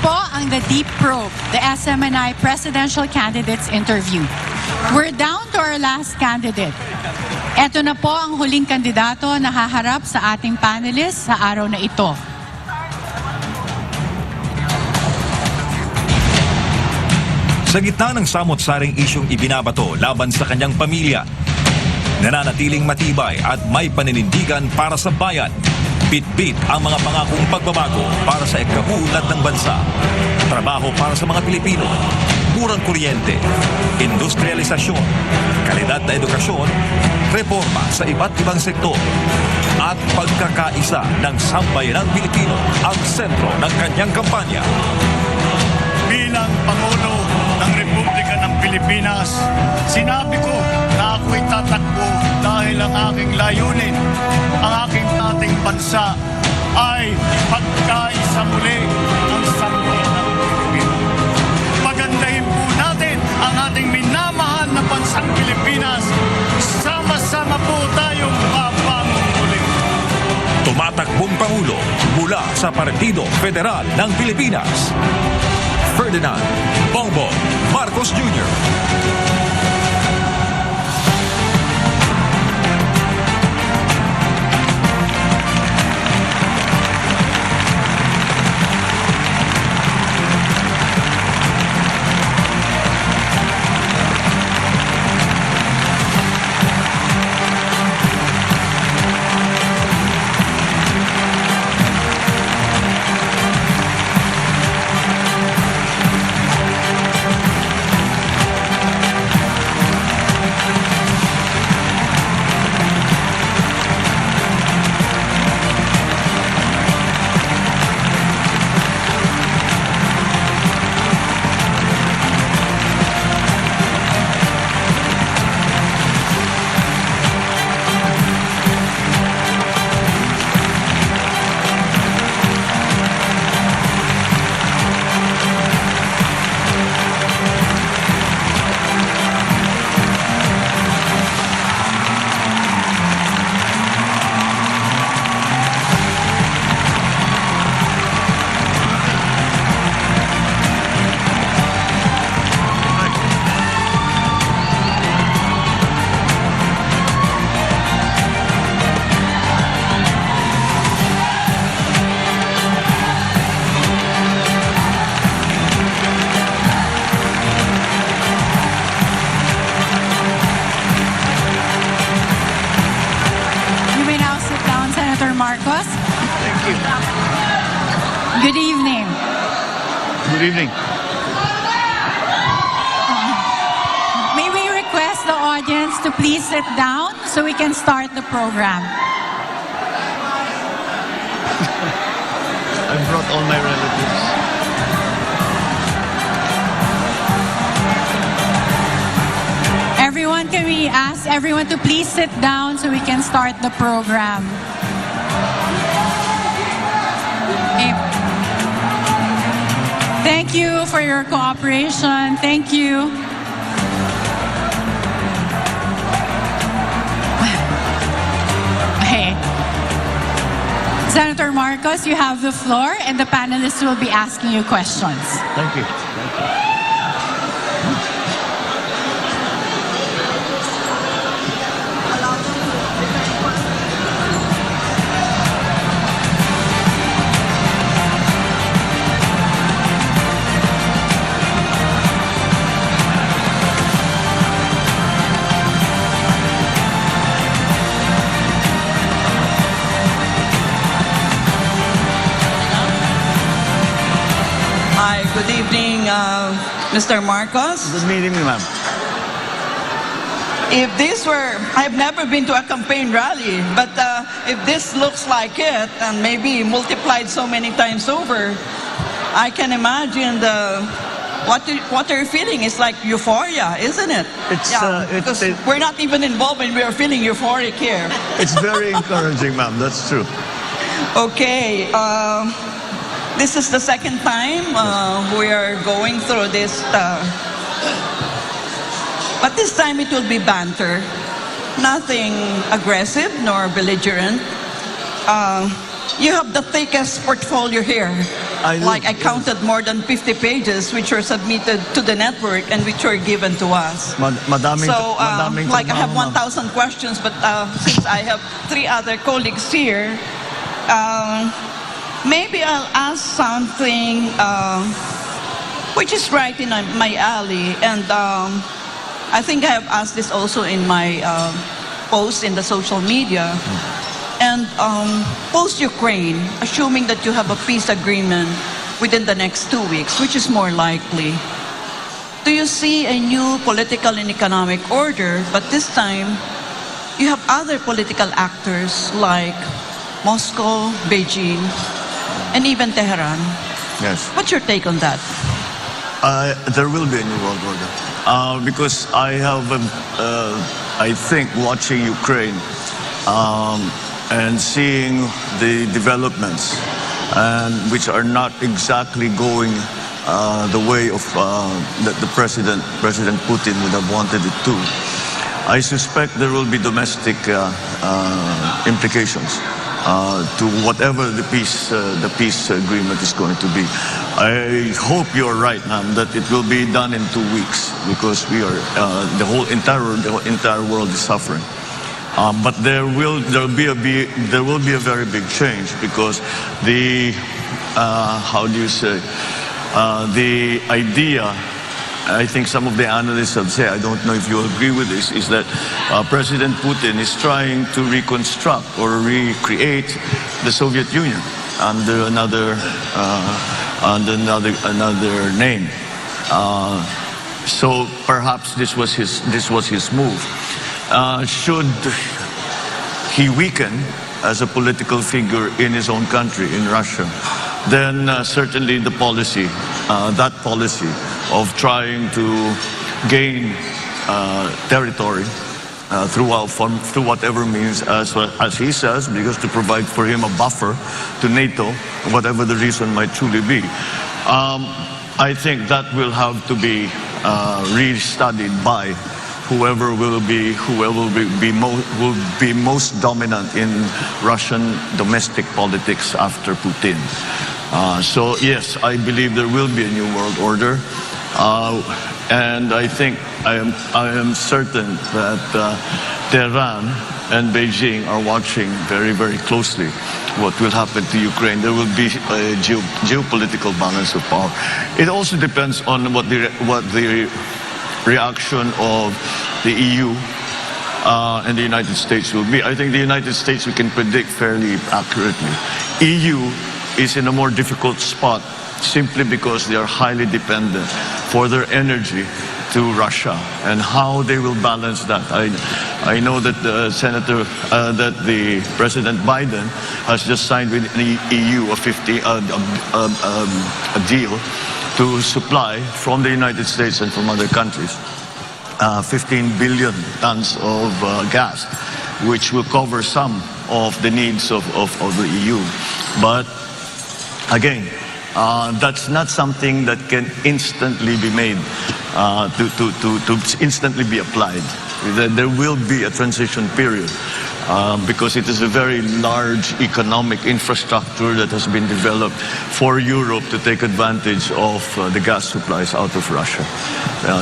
po ang The Deep Probe, the SMNI Presidential Candidates Interview. We're down to our last candidate. Ito na po ang huling kandidato na haharap sa ating panelists sa araw na ito. Sa gitna ng samot-saring isyong ibinabato laban sa kanyang pamilya, nananatiling matibay at may paninindigan para sa bayan. Bit-bit ang mga pangakong pagbabago para sa ikabuunlad ng bansa. Trabaho para sa mga Pilipino, murang kuryente, industrialisasyon, kalidad na edukasyon, reforma sa iba't ibang sektor, at pagkakaisa ng sambayanang Pilipino ang sentro ng kanyang kampanya. Bilang Pangulo ng Republika ng Pilipinas, sinabi ko na ako'y tatakbo dahil ang aking layunin, ang aking dating bansa ay pagkaisa muli ang sambayanang Pilipino. Pagandahin po natin ang ating minamahal na bansang Pilipinas. Sama-sama po tayong papamuli. Tumatakbong Pangulo mula sa Partido Federal ng Pilipinas, Ferdinand Bongbong Marcos Jr. Marcos. Thank you. Good evening. Good evening. May we request the audience to please sit down so we can start the program. I brought all my relatives. Everyone, can we ask everyone to please sit down so we can start the program? Okay. Thank you for your cooperation. Thank you. Okay. Senator Marcos, you have the floor, and the panelists will be asking you questions. Thank you. Hi, good evening, Mr. Marcos. Good meeting you, ma'am. If this were, I've never been to a campaign rally, but if this looks like it, and maybe multiplied so many times over, I can imagine what you're feeling is like euphoria, isn't it? It's, because we're not even involved and we are feeling euphoric here. It's very encouraging, ma'am. That's true. Okay, this is the second time we are going through this, but this time it will be banter. Nothing aggressive nor belligerent. You have the thickest portfolio here. Like I counted more than 50 pages which were submitted to the network and which were given to us. Madaming, So, madaming like I have trabaho, ma'am. 1,000 questions, but since I have 3 other colleagues here, maybe I'll ask something which is right in my alley. And I think I have asked this also in my post in the social media. And post-Ukraine, assuming that you have a peace agreement within the next 2 weeks, which is more likely, do you see a new political and economic order, but this time you have other political actors like Moscow, Beijing, and even Tehran? Yes. What's your take on that? There will be a new world order. Because I have, I think, watching Ukraine and seeing the developments, and which are not exactly going the way of that the President Putin would have wanted it to. I suspect there will be domestic implications to whatever the peace agreement is going to be. I hope you're right, ma'am, that it will be done in 2 weeks, because we are the entire world is suffering. But there will be a very big change, because the how do you say, the idea, I think some of the analysts have said, I don't know if you agree with this, is that President Putin is trying to reconstruct or recreate the Soviet Union under another name. So perhaps this was his move. Should he weaken as a political figure in his own country, in Russia, then certainly the policy, that policy of trying to gain territory through whatever means, as he says, because to provide for him a buffer to NATO, whatever the reason might truly be. I think that will have to be re-studied by whoever will be most dominant in Russian domestic politics after Putin. So yes, I believe there will be a new world order, and I think I am certain that Tehran and Beijing are watching very, very closely what will happen to Ukraine. There will be a geopolitical balance of power. It also depends on what the reaction of the EU and the United States will be. I think the United States we can predict fairly accurately. EU is in a more difficult spot simply because they are highly dependent for their energy to Russia, and how they will balance that. I know that the President Biden has just signed with the EU a deal to supply from the United States and from other countries 15 billion tons of gas, which will cover some of the needs of the EU. But again, that's not something that can instantly be made, to instantly be applied. There will be a transition period because it is a very large economic infrastructure that has been developed for Europe to take advantage of the gas supplies out of Russia.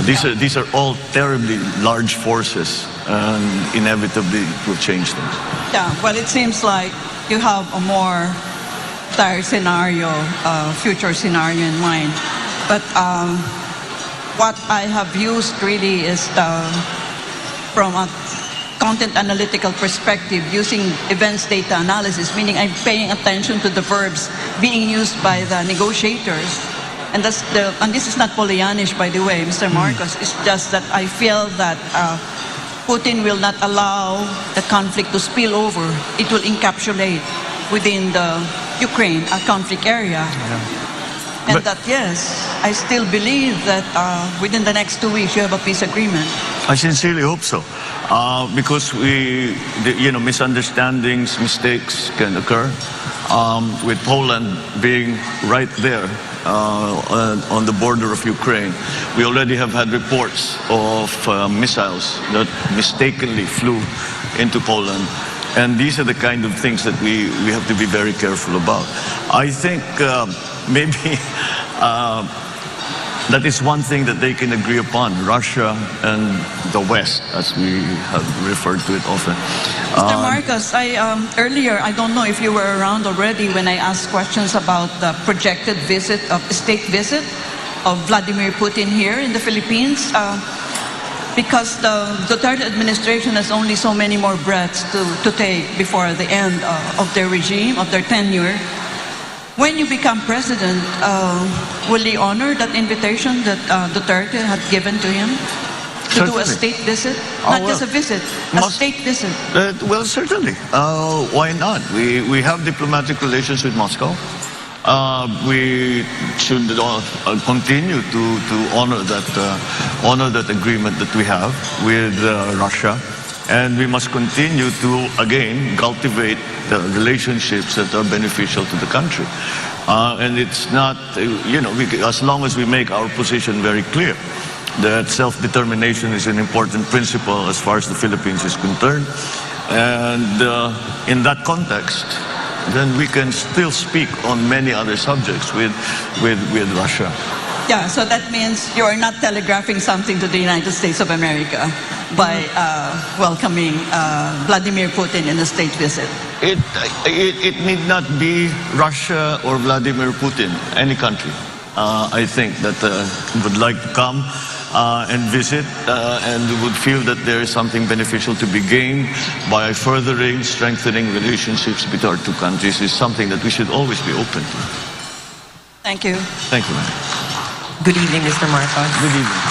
These are all terribly large forces, and inevitably it will change things. Yeah, well, it seems like you have a more dire scenario, future scenario in mind. But what I have used really is from a content analytical perspective, using events data analysis, meaning I'm paying attention to the verbs being used by the negotiators. And this is not Pollyannish, by the way, Mr. Marcos. It's just that I feel that Putin will not allow the conflict to spill over. It will encapsulate within the Ukraine, a conflict area. And that, yes, I still believe that within the next 2 weeks you have a peace agreement. I sincerely hope so, because misunderstandings, mistakes can occur. With Poland being right there on the border of Ukraine, we already have had reports of missiles that mistakenly flew into Poland. And these are the kind of things that we have to be very careful about. I think maybe that is one thing that they can agree upon, Russia and the West, as we have referred to it often. Mr. Marcos, earlier, I don't know if you were around already when I asked questions about the projected state visit of Vladimir Putin here in the Philippines. Because the Duterte administration has only so many more breaths to take before the end of their regime, of their tenure. When you become president, will he honor that invitation that Duterte had given to him to do a state visit? Not just a visit, a state visit. Well, certainly. Why not? We have diplomatic relations with Moscow. We should continue to honor that agreement that we have with Russia, and we must continue to again cultivate the relationships that are beneficial to the country. And it's not, as long as we make our position very clear that self-determination is an important principle as far as the Philippines is concerned, and in that context, then we can still speak on many other subjects with Russia. Yeah, so that means you are not telegraphing something to the United States of America by welcoming Vladimir Putin in a state visit. It need not be Russia or Vladimir Putin, any country. I think that would like to come and visit and would feel that there is something beneficial to be gained by furthering, strengthening relationships between our two countries is something that we should always be open to. Thank you. Thank you, ma'am. Good evening, Mr. Marcos. Good evening.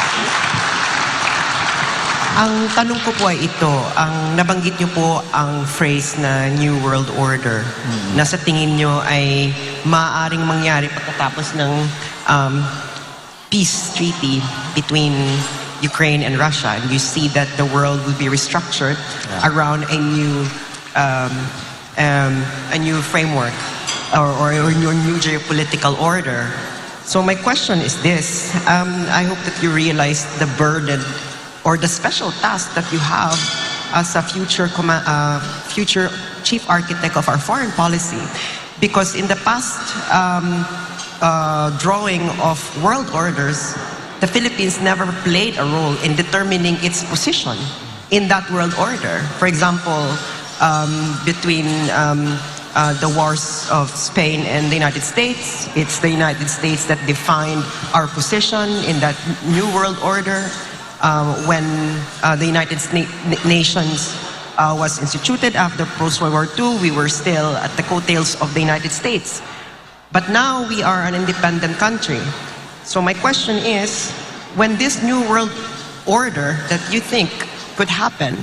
Ang tanong ko po ay ito, ang nabanggit niyo po ang phrase na New World Order na sa tingin niyo ay maaaring mangyari pagkatapos ng peace treaty between Ukraine and Russia, and you see that the world will be restructured around a new framework or a new geopolitical order. So my question is this: I hope that you realize the burden or the special task that you have as a future chief architect of our foreign policy, because in the past drawing of world orders, the Philippines never played a role in determining its position in that world order. For example, between the wars of Spain and the United States, it's the United States that defined our position in that new world order. When the United Nations was instituted after post-World War II, we were still at the coattails of the United States. But now we are an independent country. So my question is, when this new world order that you think could happen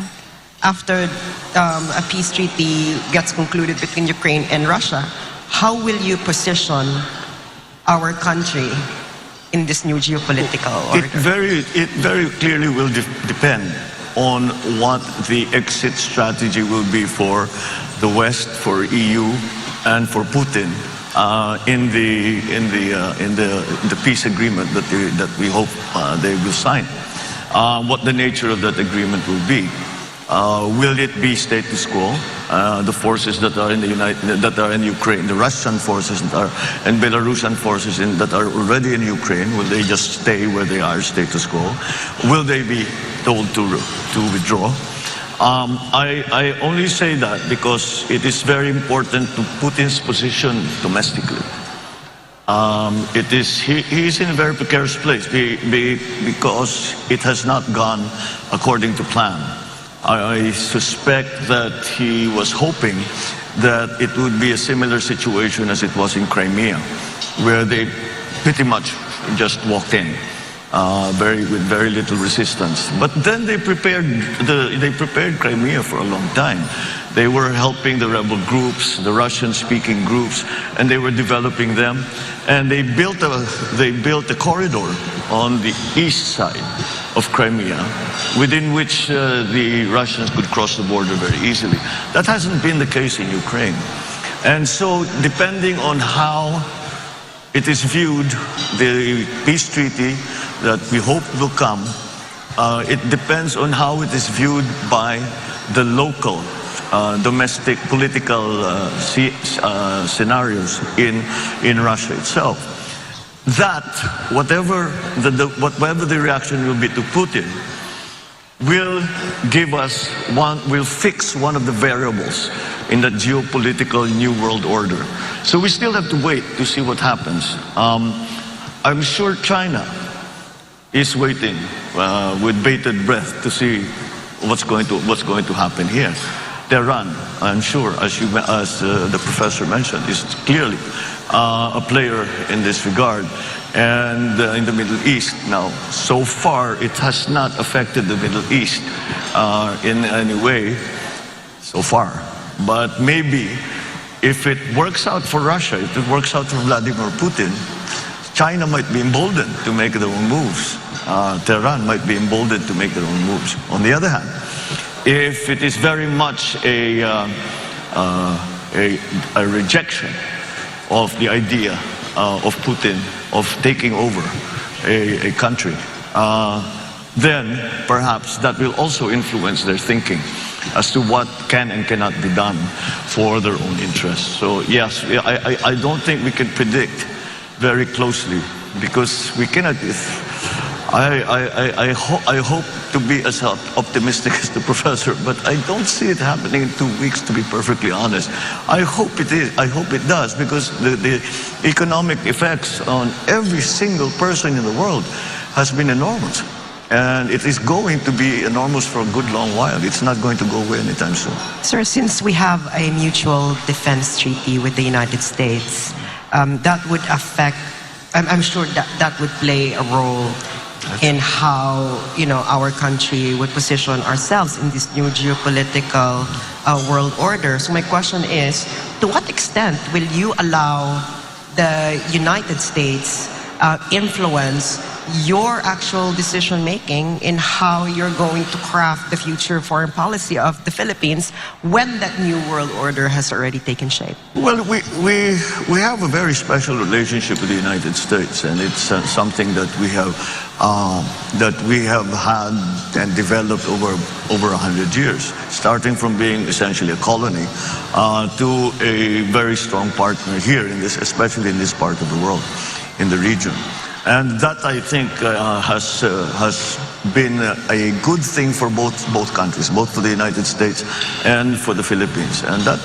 after a peace treaty gets concluded between Ukraine and Russia, how will you position our country in this new geopolitical order? It very clearly will depend on what the exit strategy will be for the West, for EU, and for Putin in the peace agreement that we hope they will sign. What the nature of that agreement will be. Will it be status quo? The forces that are in Ukraine, the Russian forces that are, and Belarusian forces that are already in Ukraine, will they just stay where they are, status quo? Will they be told to withdraw? I only say that because it is very important to Putin's position domestically. He is in a very precarious place because it has not gone according to plan. I suspect that he was hoping that it would be a similar situation as it was in Crimea, where they pretty much just walked in with very little resistance. But then they prepared Crimea for a long time. They were helping the rebel groups, the Russian-speaking groups, and they were developing them. And they built a corridor on the east side of Crimea, within which the Russians could cross the border very easily. That hasn't been the case in Ukraine. And so, depending on how it is viewed, the peace treaty that we hope will come, it depends on how it is viewed by the local domestic political scenarios in Russia itself. That, whatever the reaction will be to Putin, will fix one of the variables in the geopolitical new world order. So we still have to wait to see what happens. I'm sure China is waiting with bated breath to see what's going to happen here. Tehran, I'm sure, as the professor mentioned, is clearly a player in this regard. And in the Middle East now, so far it has not affected the Middle East in any way so far. But maybe if it works out for Russia, if it works out for Vladimir Putin, China might be emboldened to make their own moves. Tehran might be emboldened to make their own moves. On the other hand, if it is very much a rejection of the idea of Putin of taking over a country, then perhaps that will also influence their thinking as to what can and cannot be done for their own interests. So yes, I don't think we can predict very closely, because we cannot. I hope to be as optimistic as the professor, but I don't see it happening in 2 weeks, to be perfectly honest. I hope it is. I hope it does, because the economic effects on every single person in the world has been enormous. And it is going to be enormous for a good long while. It's not going to go away anytime soon. Sir, since we have a mutual defense treaty with the United States, that would affect, I'm sure that would play a role in how, our country would position ourselves in this new geopolitical world order. So my question is, to what extent will you allow the United States influence your actual decision making in how you're going to craft the future foreign policy of the Philippines when that new world order has already taken shape? Well, we have a very special relationship with the United States, and it's something that we have had and developed over 100 years, starting from being essentially a colony to a very strong partner here in this, especially in this part of the world, in the region. And that, I think, has been a good thing for both countries, both for the United States and for the Philippines. And that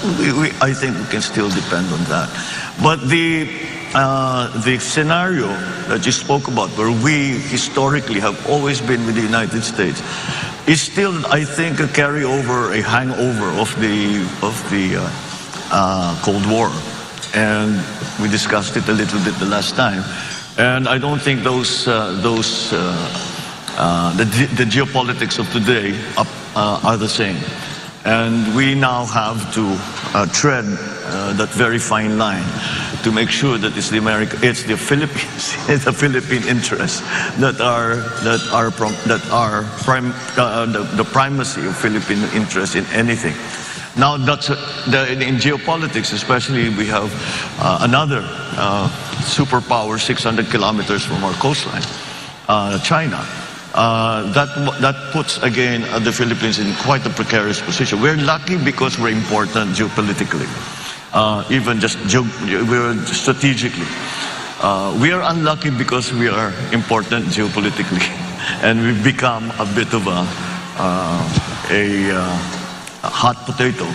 I think we can still depend on that. But the scenario that you spoke about, where we historically have always been with the United States, is still, I think, a carryover, a hangover of the Cold War. And we discussed it a little bit the last time. And I don't think the geopolitics of today are the same. And we now have to tread that very fine line to make sure that it's the Philippines, it's the Philippine interests that are the primacy of Philippine interests in anything. Now, in geopolitics, especially, we have another superpower 600 kilometers from our coastline, China. That puts, again, the Philippines in quite a precarious position. We're lucky because we're important geopolitically, even just strategically. We are unlucky because we are important geopolitically, and we've become a bit of a hot potato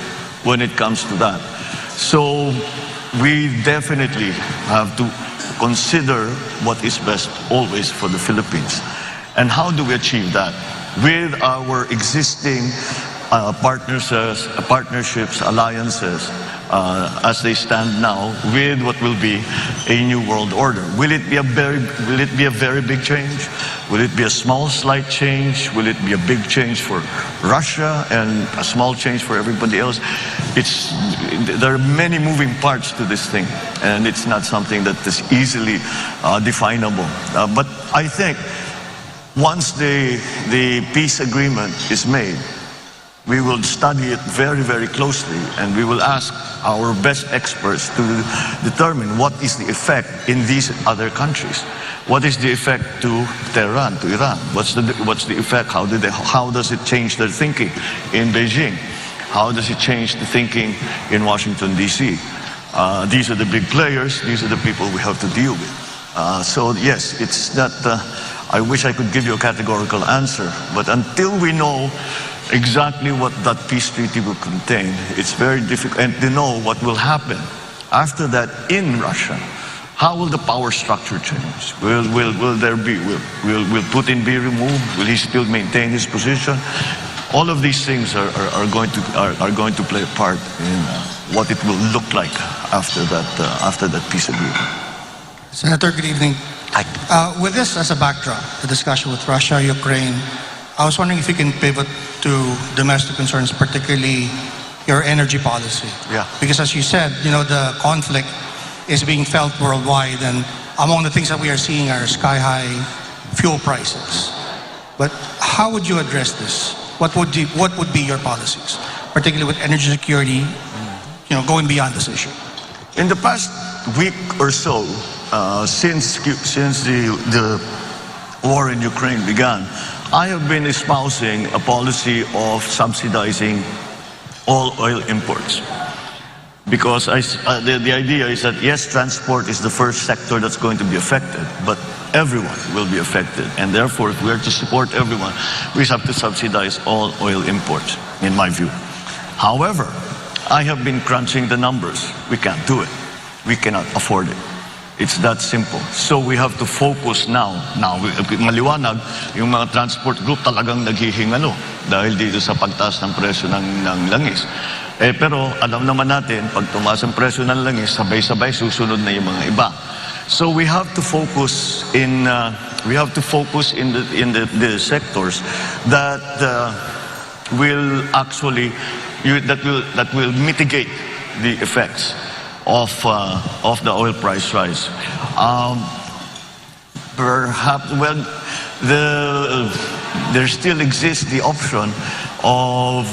when it comes to that. So we definitely have to consider what is best always for the Philippines. And how do we achieve that? With our existing partnerships, alliances, as they stand now, with what will be a new world order. Will it be a very big change? Will it be a small, slight change? Will it be a big change for Russia and a small change for everybody else? There are many moving parts to this thing, and it's not something that is easily definable. But I think once the peace agreement is made, we will study it very, very closely, and we will ask our best experts to determine what is the effect in these other countries. What is the effect to Tehran, to Iran? What's the effect? How does it change their thinking in Beijing? How does it change the thinking in Washington, D.C.? These are the big players. These are the people we have to deal with. So yes, it's not, I wish I could give you a categorical answer, but until we know exactly what that peace treaty will contain, it's very difficult, and to know what will happen after that in Russia. How will the power structure change? Will Putin be removed? Will he still maintain his position? All of these things are going to play a part in what it will look like after that peace agreement. Senator, good evening. With this as a backdrop, the discussion with Russia, Ukraine, I was wondering if you can pivot to domestic concerns, particularly your energy policy. Yeah. Because as you said, the conflict is being felt worldwide, and among the things that we are seeing are sky-high fuel prices. But how would you address this? What would be your policies, particularly with energy security, going beyond this issue? In the past week or so, since the war in Ukraine began, I have been espousing a policy of subsidizing all oil imports. Because the idea is that, yes, transport is the first sector that's going to be affected, but everyone will be affected. And therefore, if we are to support everyone, we have to subsidize all oil imports, in my view. However, I have been crunching the numbers. We can't do it. We cannot afford it. It's that simple. So we have to focus now. Now, maliwanag, yung mga transport group talagang naghihingalo dahil dito sa pagtaas ng presyo ng langis. Pero alam naman natin, pag tumaas ang presyo ng langis, sabay-sabay susunod na yung mga iba. So we have to focus in the sectors that will actually that will mitigate the effects of the oil price rise. Perhaps, well, there still exists the option of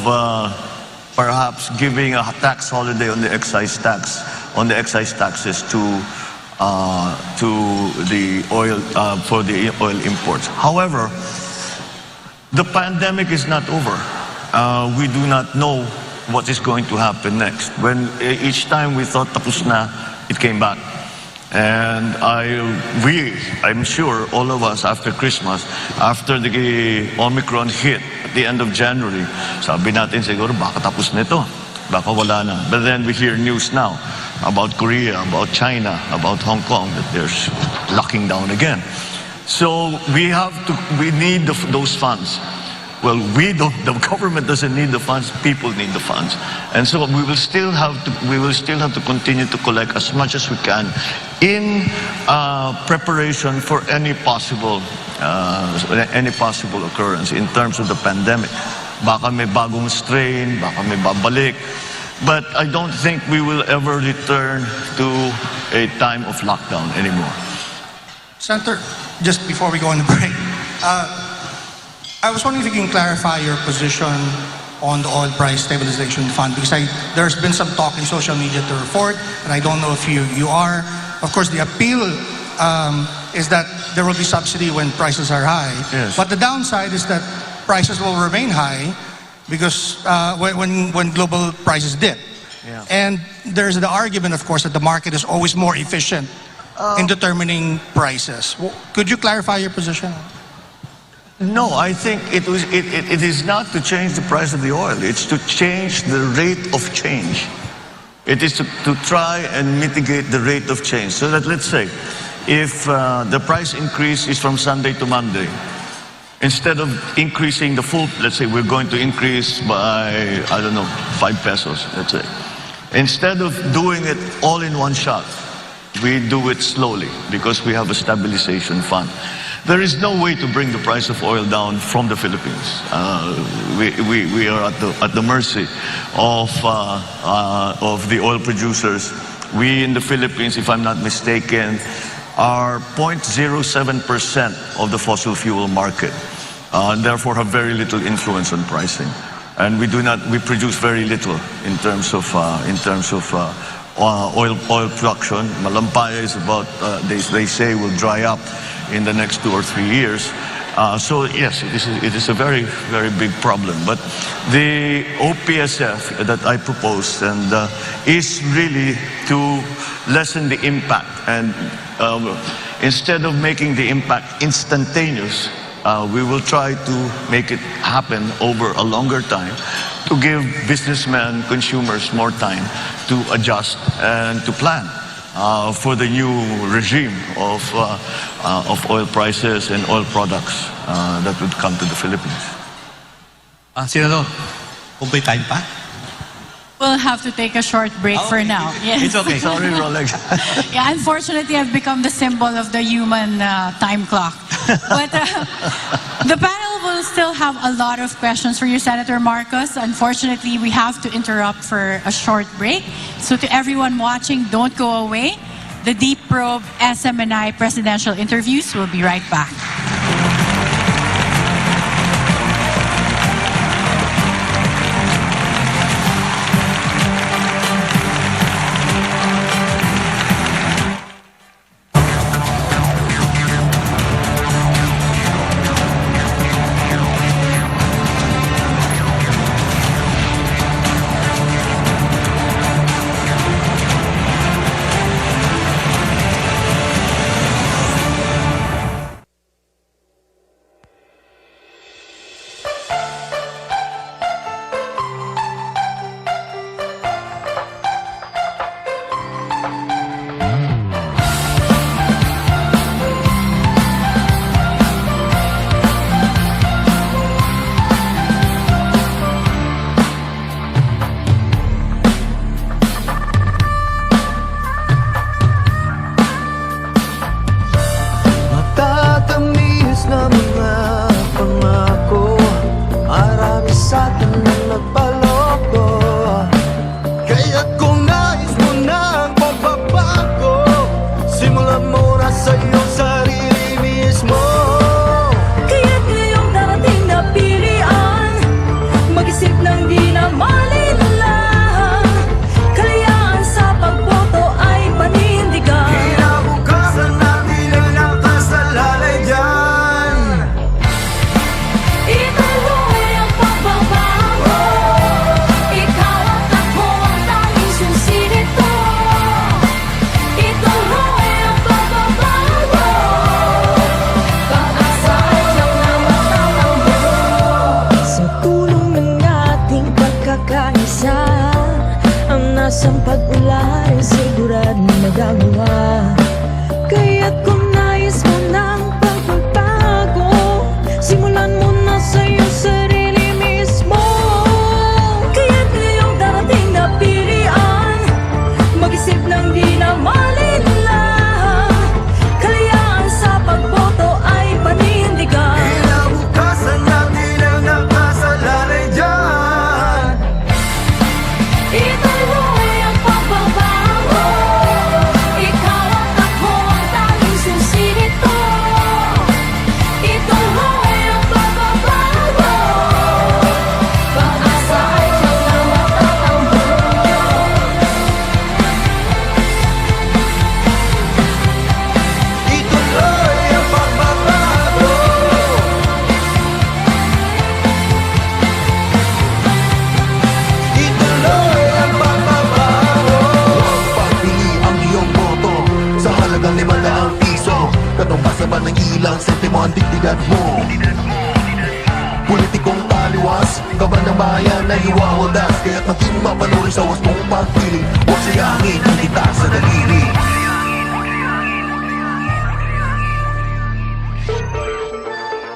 perhaps giving a tax holiday on the excise taxes to the oil for the oil imports. However, the pandemic is not over. We do not know what is going to happen next. When each time we thought tapos na, it came back. And I'm sure all of us after Christmas, after the Omicron hit at the end of January, sabi natin siguro baka tapos nito, baka wala na. But then we hear news now about Korea, about China, about Hong Kong, that they're locking down again. So we need those funds. Well, the government doesn't need the funds, people need the funds. And so we will still have to continue to collect as much as we can in preparation for any possible occurrence in terms of the pandemic. Baka may bagong strain, baka may babalik. But I don't think we will ever return to a time of lockdown anymore. Senator, just before we go on the break, I was wondering if you can clarify your position on the oil price stabilization fund, because there's been some talk in social media to report, and I don't know if you are. Of course, the appeal is that there will be subsidy when prices are high. Yes. But the downside is that prices will remain high because when global prices dip. Yeah. And there's the argument, of course, that the market is always more efficient in determining prices. Could you clarify your position? No, I think it is not to change the price of the oil. It's to change the rate of change. It is to try and mitigate the rate of change. So that, let's say, if the price increase is from Sunday to Monday, instead of increasing the full, let's say we're going to increase by, I don't know, 5 pesos, let's say. Instead of doing it all in one shot, we do it slowly because we have a stabilization fund. There is no way to bring the price of oil down from the Philippines. We are at the mercy of the oil producers. We in the Philippines, if I'm not mistaken, are 0.07% of the fossil fuel market, and therefore have very little influence on pricing. And we produce very little in terms of oil production. Malampaya is about, they say will dry up in the next 2 or 3 years. So yes, it is a very, very big problem. But the OPSF that I proposed is really to lessen the impact. And instead of making the impact instantaneous, we will try to make it happen over a longer time to give businessmen, consumers more time to adjust and to plan for the new regime of oil prices and oil products that would come to the Philippines. Senador, kung may time pa? We'll have to take a short break for now. Yes. It's okay. Sorry, Rolex. Yeah, unfortunately, I've become the symbol of the human time clock. But the panel will still have a lot of questions for you, Senator Marcos. Unfortunately, we have to interrupt for a short break. So to everyone watching, don't go away. The Deep Probe SMNI presidential interviews will be right back.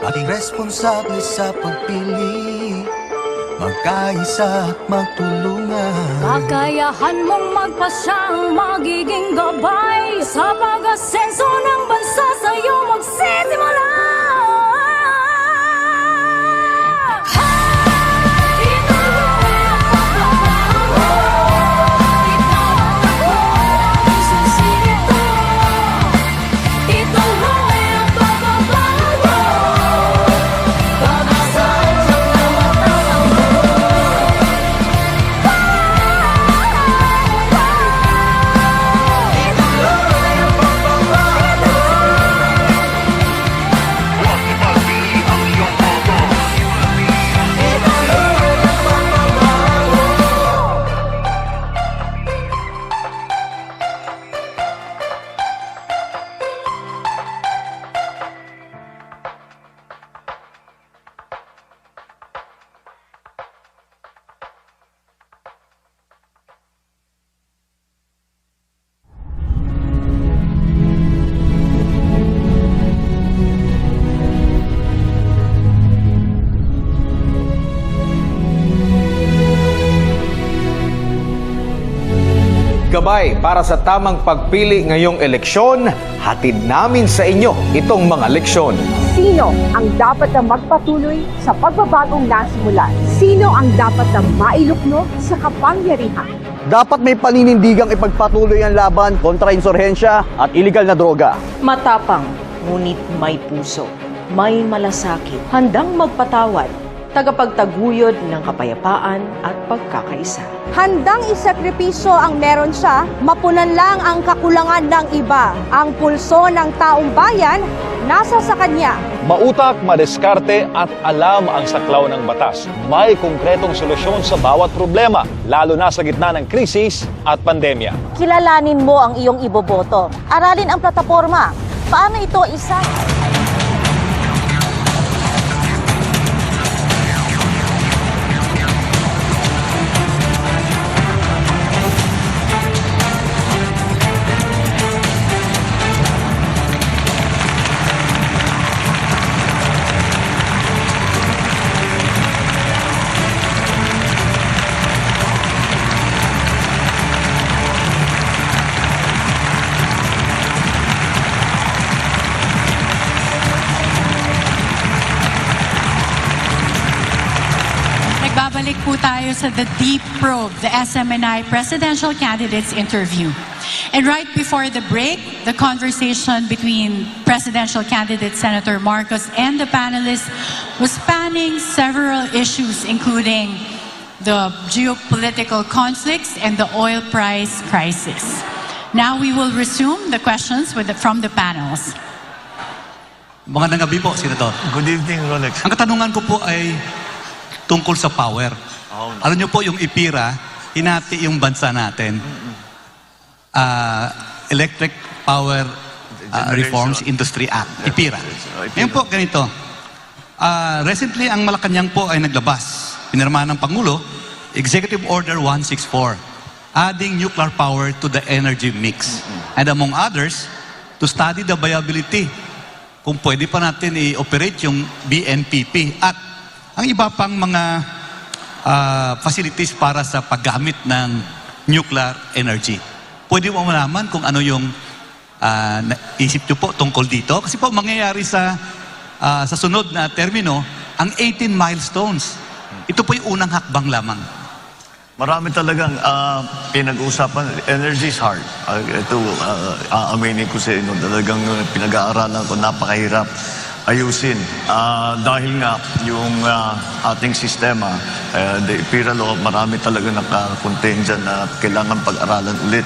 Maging responsable sa pagpili, magkaisa at magtulungan. Kakayahan mong magpasyang magiging gabay sa pag-asenso ng bansa sa'yo magsisimula. gabay para sa tamang pagpili ngayong eleksyon, hatid namin sa inyo itong mga leksyon. Sino ang dapat na magpatuloy sa pagbabagong nasimulan? Sino ang dapat na mailukno sa kapangyarihan? Dapat may paninindigang ipagpatuloy ang laban kontra insurhensya at iligal na droga. Matapang, ngunit may puso, may malasakit, handang magpatawad, tagapagtaguyod ng kapayapaan at pagkakaisa. Handang isakripisyo ang meron siya, mapunan lang ang kakulangan ng iba. Ang pulso ng taong bayan, nasa sa kanya. Mautak, madiskarte at alam ang saklaw ng batas. May konkretong solusyon sa bawat problema, lalo na sa gitna ng krisis at pandemya. Kilalanin mo ang iyong iboboto. Aralin ang plataforma. Paano ito isa? Nagbabalik po tayo sa The Deep Probe, the SMNI Presidential Candidates Interview. And right before the break, the conversation between presidential candidate Senator Marcos and the panelists was spanning several issues, including the geopolitical conflicts and the oil price crisis. Now we will resume the questions from the panels. Magandang gabi po, Senador. Good evening, Rolex. Ang katanungan ko po ay tungkol sa power. Alam niyo po, yung IPIRA, hinati yung bansa natin. Electric Power Reforms Industry Act, IPIRA. Ngayon po, ganito. Recently, ang Malacanang po ay naglabas. Pinirmahan ng Pangulo, Executive Order 164, adding nuclear power to the energy mix. And among others, to study the viability kung pwede pa natin i-operate yung BNPP at ang iba pang mga facilities para sa paggamit ng nuclear energy. Pwede mo malaman kung ano yung isip nyo po tungkol dito? Kasi po mangyayari sa sunod na termino, ang 18 milestones. Ito po yung unang hakbang lamang. Marami talagang pinag-uusapan. Energy is hard. Ito, aaminin ko sa inyo, talagang pinag-aaralan ko, napakahirap ayusin. Dahil nga yung ating sistema, the IPIRA law, marami talaga nakakontain dyan na kailangan pag-aralan ulit.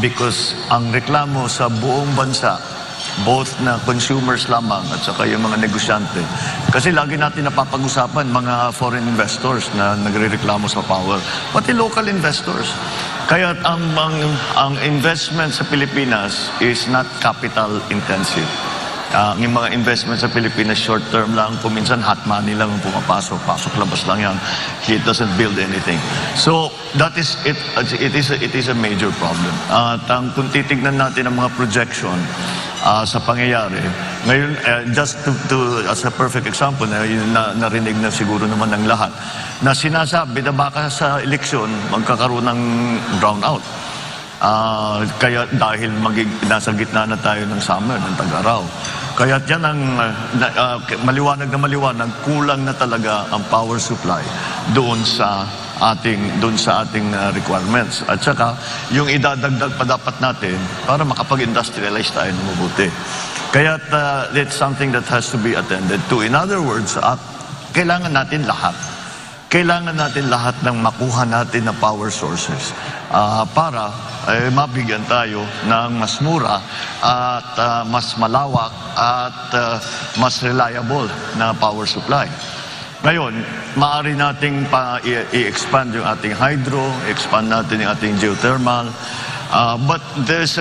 Because ang reklamo sa buong bansa, both na consumers lamang at saka yung mga negosyante. Kasi lagi natin napapag-usapan mga foreign investors na nagre-reklamo sa power, pati local investors. Kaya ang investment sa Pilipinas is not capital intensive. Yung mga investment sa Pilipinas, short term lang, kung minsan hot money lang ang pumapasok, pasok-labas lang yan. It doesn't build anything. So, that is it. It is a major problem. At kung titignan natin ang mga projection sa pangyayari, ngayon, just as a perfect example, narinig na siguro naman ng lahat, na sinasabi na baka sa eleksyon, magkakaroon ng brownout. Kaya dahil nasa gitna na tayo ng summer, ng tag-araw. Kaya yan ang maliwanag na maliwanag, kulang na talaga ang power supply doon sa ating requirements. At saka, yung idadagdag pa dapat natin para makapag-industrialize tayo ng mabuti. Kaya it's something that has to be attended to. In other words, kailangan natin lahat. Kailangan natin lahat ng makuha natin na power sources para mabigyan tayo ng mas mura at mas malawak at mas reliable na power supply. Ngayon, maaari nating i-expand yung ating hydro, expand natin yung ating geothermal, but there's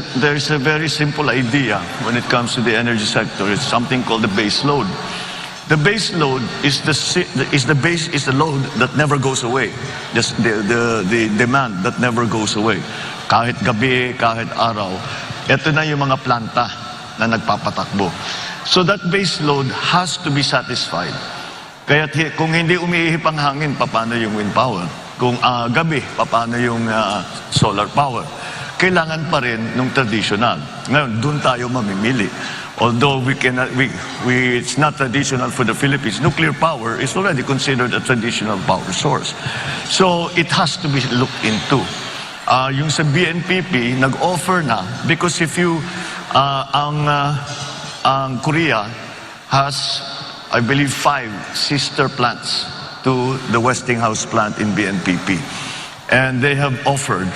a very simple idea when it comes to the energy sector. It's something called the base load. The base load is the load that never goes away. The demand that never goes away. Kahit gabi, kahit araw, ito na yung mga planta na nagpapatakbo. So that base load has to be satisfied. Kaya kung hindi umiihip ang hangin, paano yung wind power? Kung gabi, paano yung solar power? Kailangan pa rin nung traditional. Ngayon, doon tayo mamimili. Although it's not traditional for the Philippines, nuclear power is already considered a traditional power source. So it has to be looked into. Yung sa BNPP, nag-offer na because if you, ang Korea has, I believe, 5 sister plants to the Westinghouse plant in BNPP. And they have offered,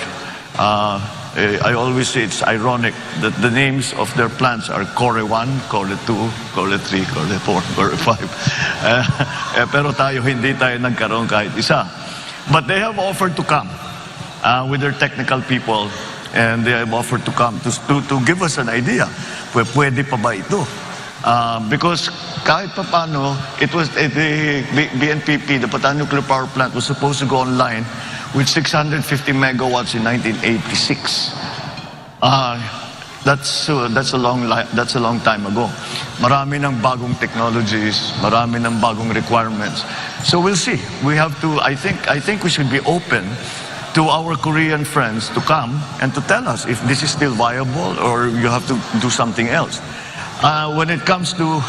I always say it's ironic that the names of their plants are Core 1, Core 2, Core 3, Core 4, Core 5. Pero hindi tayo nagkaroon kahit isa. But they have offered to come with their technical people, and they have offered to come to give us an idea. Pwede pa ba ito? Because kahit pa paano, it was the BNPP, the Bataan Nuclear Power Plant, was supposed to go online with 650 megawatts in 1986. That's a long time ago. Marami ng bagong technologies, marami ng bagong requirements. So we'll see. We have to. I think we should be open to our Korean friends to come and to tell us if this is still viable or you have to do something else. When it comes to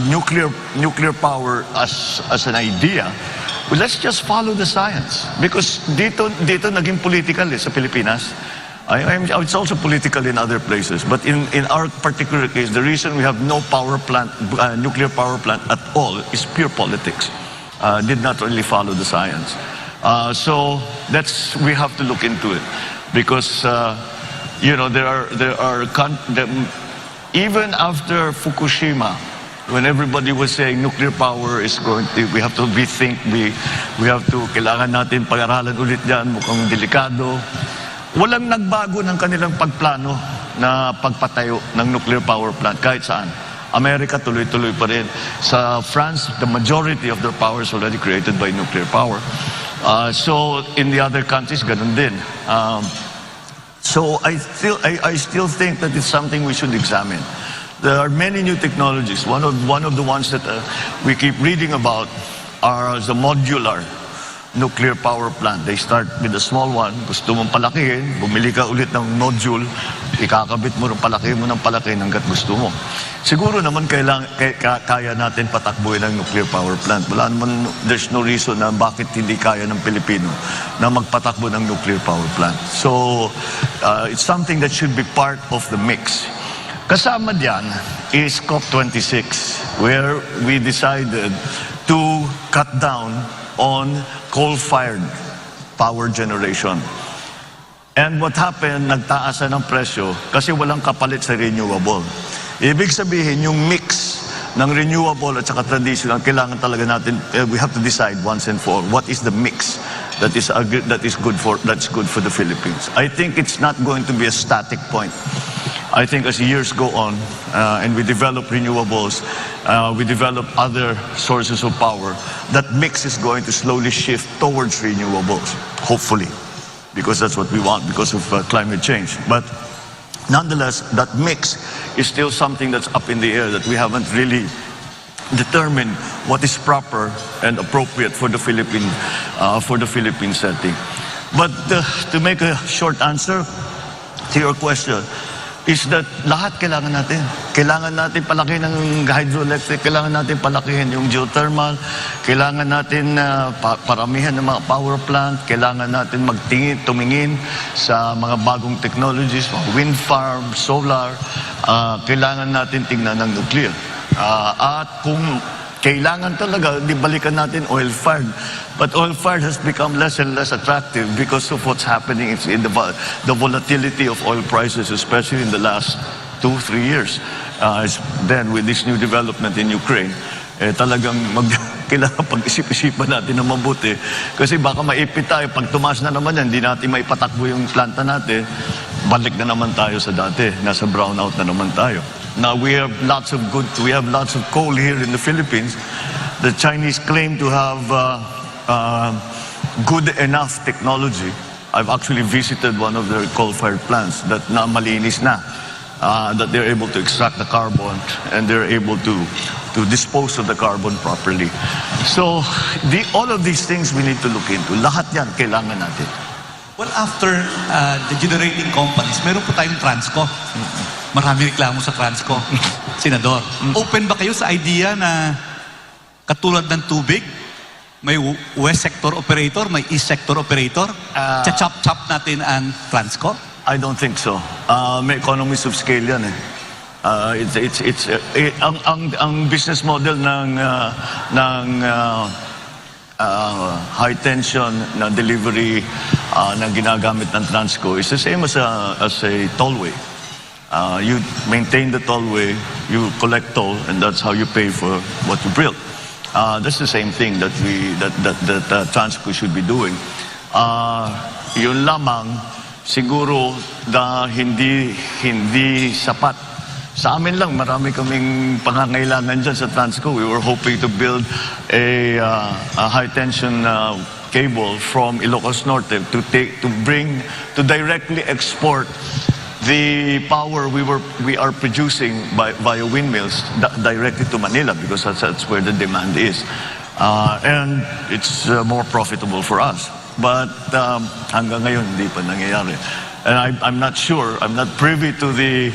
nuclear power as an idea, well, let's just follow the science. Because dito naging political sa Pilipinas. It's also political in other places. But in our particular case, the reason we have no power plant, nuclear power plant at all is pure politics. Did not really follow the science. So we have to look into it. Because, even after Fukushima, when everybody was saying nuclear power is going to, we have to rethink, kailangan natin pag-aralan ulit dyan, mukhang delikado. Walang nagbago ng kanilang pagplano na pagpatayo ng nuclear power plant kahit saan. America tuloy-tuloy pa rin. Sa France, the majority of their power is already created by nuclear power. So in the other countries, ganun din. So I still think that it's something we should examine. There are many new technologies. One of the ones that we keep reading about are the modular nuclear power plant. They start with a small one. Gusto mong palakihin, bumili ka ulit ng module, ikakabit mo rin, palakihin mo ng palakihin hanggat gusto mo. Siguro naman kaya natin patakbuhin ng nuclear power plant. Wala naman, there's no reason na bakit hindi kaya ng Pilipino na magpatakbo ng nuclear power plant. So, it's something that should be part of the mix. Kasama diyan is COP26, where we decided to cut down on coal-fired power generation. And what happened, nagtaasan ng presyo kasi walang kapalit sa renewable. Ibig sabihin, yung mix ng renewable at saka traditional, kailangan talaga natin, we have to decide once and for all, what is the mix that's good for the Philippines. I think it's not going to be a static point. I think as years go on and we develop renewables, we develop other sources of power, that mix is going to slowly shift towards renewables, hopefully, because that's what we want because of climate change. But nonetheless, that mix is still something that's up in the air that we haven't really determined what is proper and appropriate for the Philippine setting. But to make a short answer to your question, is that lahat kailangan natin. Kailangan natin palaki ng hydroelectric, kailangan natin palakihin yung geothermal, kailangan natin paramihan ng mga power plant, kailangan natin tumingin sa mga bagong technologies, wind farm, solar, kailangan natin tingnan ng nuclear. At kung kailangan talaga, di balikan natin oil-fired. But oil-fired has become less and less attractive because of what's happening in the volatility of oil prices, especially in the last 2-3 years. Then with this new development in Ukraine, talagang kailangan pag-isip-isipan natin na mabuti. Kasi baka maipit tayo, pag tumaas na naman yan, hindi natin maipatakbo yung planta natin, balik na naman tayo sa dati, nasa brownout na naman tayo. Now we have lots of coal here in the Philippines. The Chinese claim to have good enough technology. I've actually visited one of their coal-fired plants that na malinis na, that they're able to extract the carbon and they're able to dispose of the carbon properly. So, all of these things we need to look into. Lahat yan kailangan natin. Well, after the generating companies, meron po tayong Transco. Marami reklamo sa Transco. Senador, open ba kayo sa idea na katulad ng tubig, may west sector operator, may east sector operator, chachap-chap natin ang Transco? I don't think so. May economies of scale yan eh. Ang business model ng high tension na delivery na ginagamit ng Transco is the same as a tollway. You maintain the tollway, you collect toll, and that's how you pay for what you build. That's the same thing that Transco should be doing. Yun lamang siguro na hindi sapat. Sa amin lang, marami kaming pangangailangan dyan sa Transco. We were hoping to build a high-tension cable from Ilocos Norte to directly export the power we are producing via windmills directly to Manila, because that's where the demand is. And it's more profitable for us. But hanggang ngayon, hindi pa nangyayari. And I'm not sure, I'm not privy to the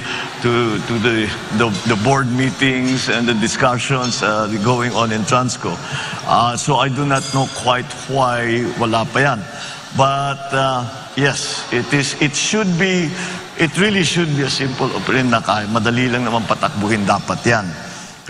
board meetings and the discussions going on in Transco. So I do not know quite why wala pa yan. But yes, it really should be a simple operation na kaya madali lang naman patakbuhin dapat yan.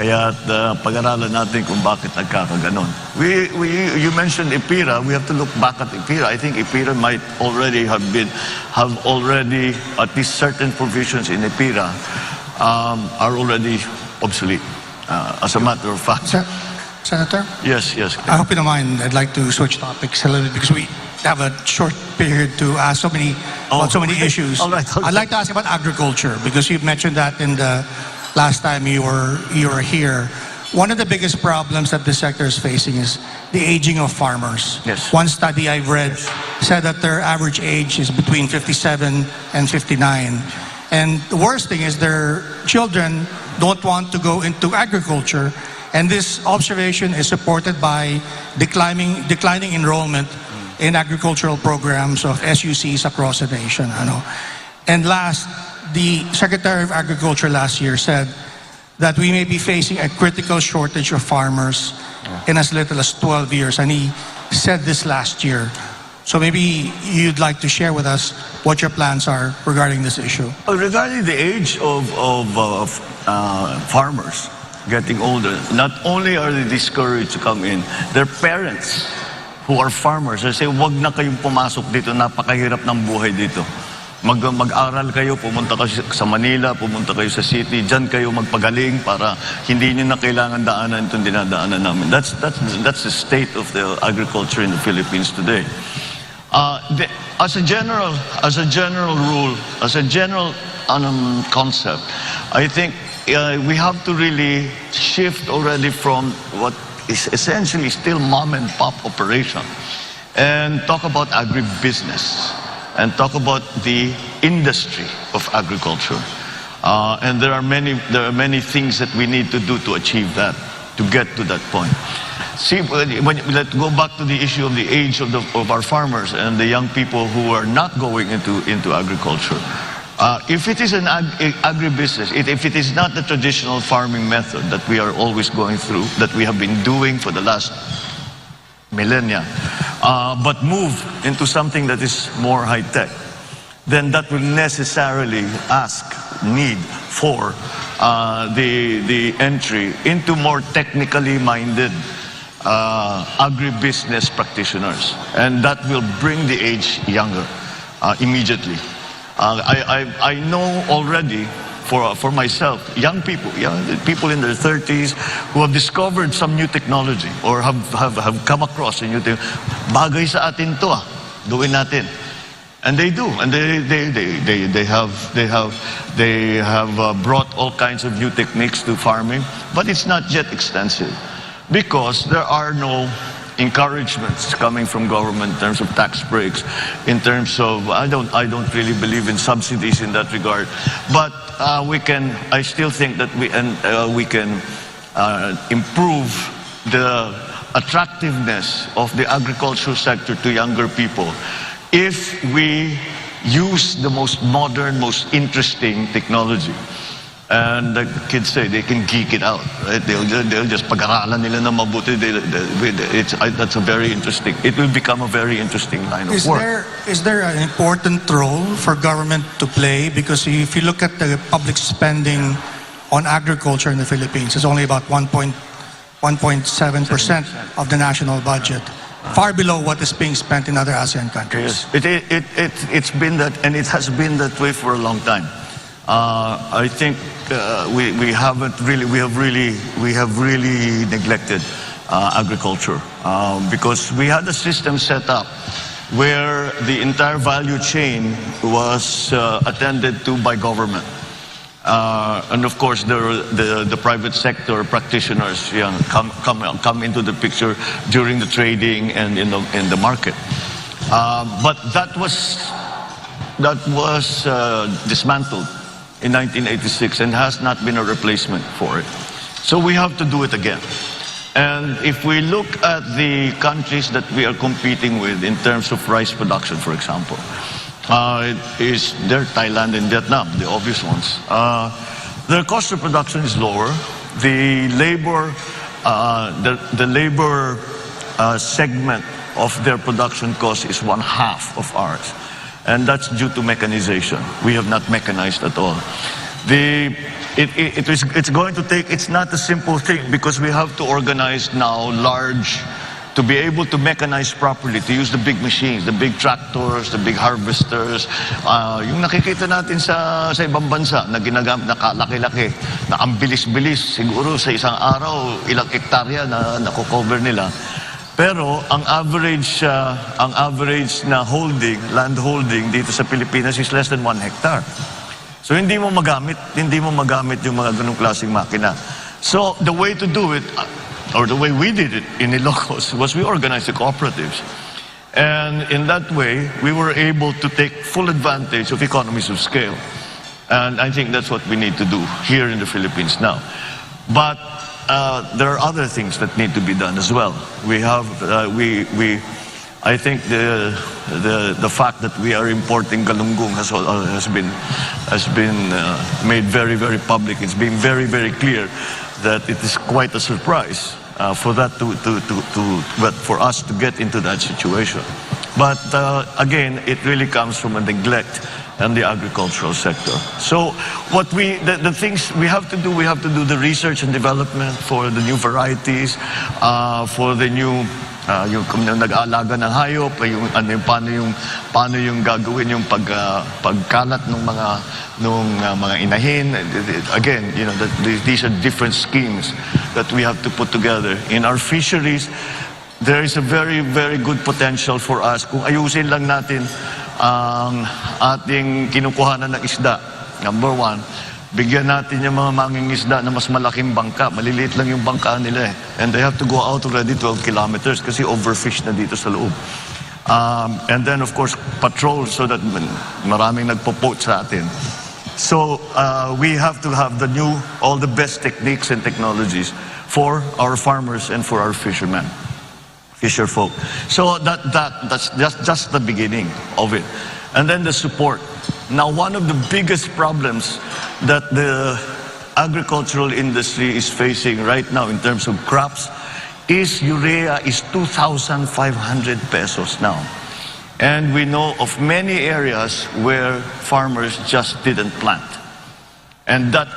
Kaya pag-aralan natin kung bakit nagkakaganon. You mentioned EPIRA. We have to look back at EPIRA. I think EPIRA might already have at least certain provisions in EPIRA are already obsolete. As a matter of fact. Senator? Yes. I hope you don't mind. I'd like to switch topics a little bit because we have a short period to ask about so many issues. All right. I'd like to ask about agriculture because you mentioned that in the last time you were here. One of the biggest problems that the sector is facing is the aging of farmers. Yes. One study I've read said that their average age is between 57 and 59. And the worst thing is their children don't want to go into agriculture. And this observation is supported by declining enrollment in agricultural programs of SUCs across the nation. And last, the Secretary of Agriculture last year said that we may be facing a critical shortage of farmers in as little as 12 years. And he said this last year. So maybe you'd like to share with us what your plans are regarding this issue. Regarding the age of farmers getting older, not only are they discouraged to come in, their parents who are farmers, they say, wag na kayong pumasok dito, napakahirap ng buhay dito. Mag-aral kayo, pumunta kayo sa Manila, pumunta kayo sa city, dyan kayo magpagaling para hindi nyo na kailangan daanan itong dinadaanan namin. That's the state of the agriculture in the Philippines today. As a general rule, as a general concept, I think we have to really shift already from what is essentially still mom and pop operation and talk about agribusiness and talk about the industry of agriculture. And there are many things that we need to do to achieve that, to get to that point. See, let's go back to the issue of the age of our farmers and the young people who are not going into agriculture. If it is an agribusiness, if it is not the traditional farming method that we are always going through, that we have been doing for the last millennia, but move into something that is more high-tech, then that will necessarily need for the entry into more technically minded agribusiness practitioners. And that will bring the age younger immediately. I know already for myself, young people in their 30s who have discovered some new technology or have come across a new thing. Bagay sa atin to, gawin natin. And they do, and they have brought all kinds of new techniques to farming, but it's not yet extensive because there are no encouragements coming from government in terms of tax breaks, in terms of I don't really believe in subsidies in that regard, but I still think that we can improve the attractiveness of the agricultural sector to younger people if we use the most modern, most interesting technology. And the kids say they can geek it out, right? They'll just pag-aralan nila na mabuti. That's a very interesting. It will become a very interesting line of work. Is there an important role for government to play? Because if you look at the public spending on agriculture in the Philippines, it's only about 1.7% of the national budget, far below what is being spent in other ASEAN countries. It's been that, and it has been that way for a long time. I think we have really neglected agriculture because we had a system set up where the entire value chain was attended to by government. And of course, the private sector practitioners come into the picture during the trading and in the market. But that was dismantled in 1986 and has not been a replacement for it. So we have to do it again. And if we look at the countries that we are competing with in terms of rice production, for example, they're Thailand and Vietnam, the obvious ones. Their cost of production is lower. The labor, segment of their production cost is 1/2 of ours. And that's due to mechanization. We have not mechanized at all. It's going to take, it's not a simple thing because we have to organize now to be able to mechanize properly, to use the big machines, the big tractors, the big harvesters. Yung nakikita natin sa ibang bansa na ginagamit, na kalaki-laki, na ang bilis-bilis, siguro sa isang araw, ilang hektarya na nakocover nila. Pero ang average na land holding dito sa Pilipinas is less than 1 hectare. So hindi mo magamit yung mga ganung klaseng makina. So the way to do it, or the way we did it in Ilocos, was we organized the cooperatives. And in that way, we were able to take full advantage of economies of scale. And I think that's what we need to do here in the Philippines now. But there are other things that need to be done as well. I think the fact that we are importing galunggong has been made very, very public. It's been very, very clear that it is quite a surprise for us to get into that situation. But again, it really comes from a neglect in the agricultural sector. So the things we have to do the research and development for the new varieties, for the new yung nag-aalaga ng hayop, paano yung gagawin yung pagkalat ng mga inahin. Again, these are different schemes that we have to put together. In our fisheries, there is a very, very good potential for us kung ayusin lang natin ang ating kinukuhanan ng isda. Number one, bigyan natin yung mga mangingisda na mas malaking bangka. Maliliit lang yung bangka nila eh. And they have to go out already 12 kilometers kasi overfish na dito sa loob. And then of course, patrol so that maraming nagpo-poach sa atin. So we have to have all the best techniques and technologies for our farmers and for our fishermen. Fisher folk. So that's just the beginning of it. And then the support. Now, one of the biggest problems that the agricultural industry is facing right now in terms of crops is urea is 2,500 pesos now. And we know of many areas where farmers just didn't plant. And that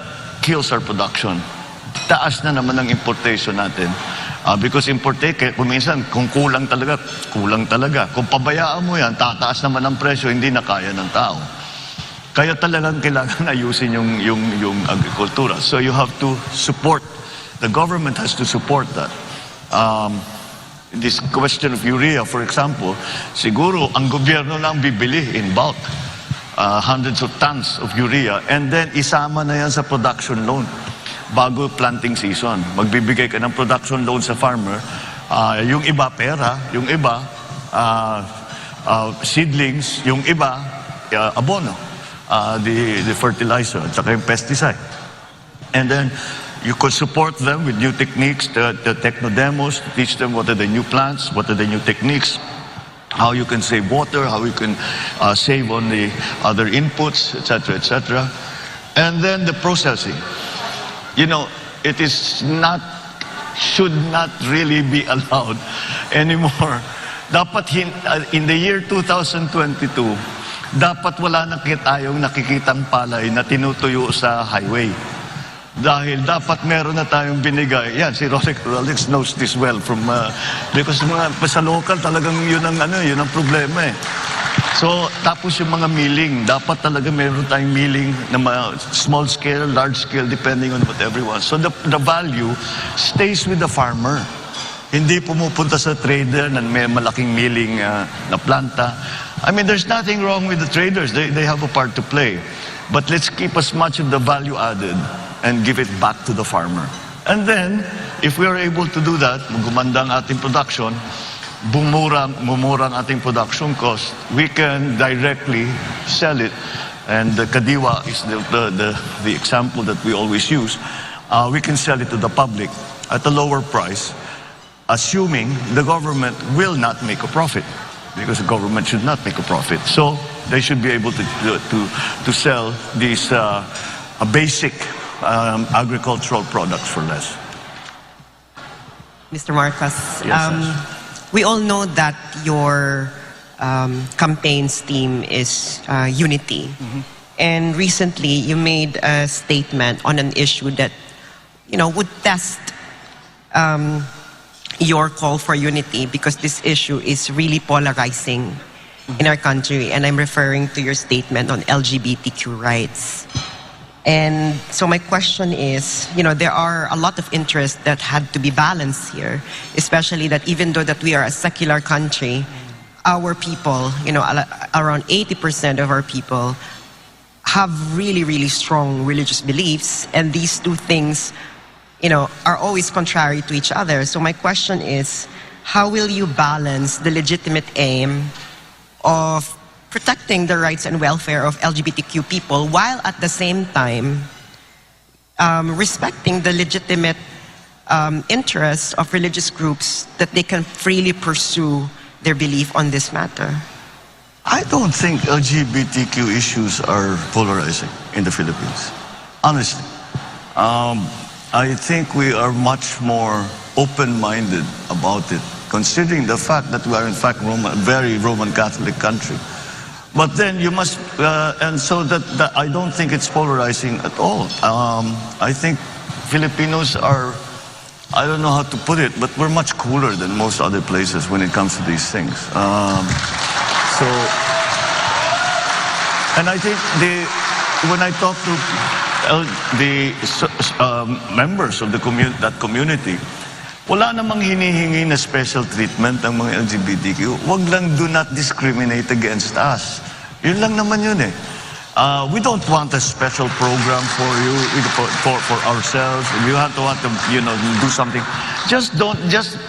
kills our production. Taas na naman ang importation natin. Because kung minsan, kung kulang talaga. Kung pabayaan mo yan, tataas naman ang presyo, hindi na kaya ng tao. Kaya talagang kailangan ayusin yung agrikultura. So you have to support, the government has to support that. This question of urea, for example, siguro ang gobyerno lang bibili in bulk. Hundreds of tons of urea, and then isama na yan sa production loan. Bago planting season, magbibigay ka ng production loan sa farmer. Yung iba pera, yung iba seedlings, yung iba abono, the fertilizer at saka yung pesticide. And then You could support them with new techniques, the techno demos, to teach them what are the new plants, what are the new techniques, how you can save water, how you can save on the other inputs, etc., etc. And then the processing. You know, it is not, should not really be allowed anymore. Dapat in the year 2022, dapat wala na tayong nakikitang palay na tinutuyo sa highway. Dahil dapat meron na tayong binigay. Yan, si Rolex knows this well from, because sa local talagang yun ang problema eh. So, tapos yung mga milling, dapat talaga meron tayong milling na small scale, large scale, depending on what everyone. So the value stays with the farmer. Hindi pumupunta sa trader na may malaking milling na planta. I mean, there's nothing wrong with the traders. They have a part to play. But let's keep as much of the value added and give it back to the farmer. And then, if we are able to do that, gumanda ang ating production, mumura ang ating production cost, we can directly sell it. And the kadiwa is the example that we always use. We can sell it to the public at a lower price, assuming the government will not make a profit, because the government should not make a profit. So they should be able to sell these basic agricultural products for less. Mr. Marcos, Yes, we all know that your campaign's theme is unity. And recently you made a statement on an issue that, you know, would test your call for unity, because this issue is really polarizing in our country. And I'm referring to your statement on LGBTQ rights. And so my question is, you know, there are a lot of interests that had to be balanced here, especially that even though that we are a secular country, our people, you know, around 80% of our people have really, really strong religious beliefs, and these two things, you know, are always contrary to each other. So my question is, how will you balance the legitimate aim of protecting the rights and welfare of LGBTQ people while at the same time respecting the legitimate interests of religious groups that they can freely pursue their belief on this matter? I don't think LGBTQ issues are polarizing in the Philippines, honestly. I think we are much more open-minded about it, considering the fact that we are in fact a very Roman Catholic country. But then you must, and so that I don't think it's polarizing at all. I think Filipinos are, I don't know how to put it, but we're much cooler than most other places when it comes to these things. So, and I think when I talk to the members of that community, wala namang hinihingi na special treatment ng mga LGBTQ. Wag lang, do not discriminate against us. Yun lang naman yun eh. We don't want a special program for you, for ourselves. You have to want to, you know, do something. Just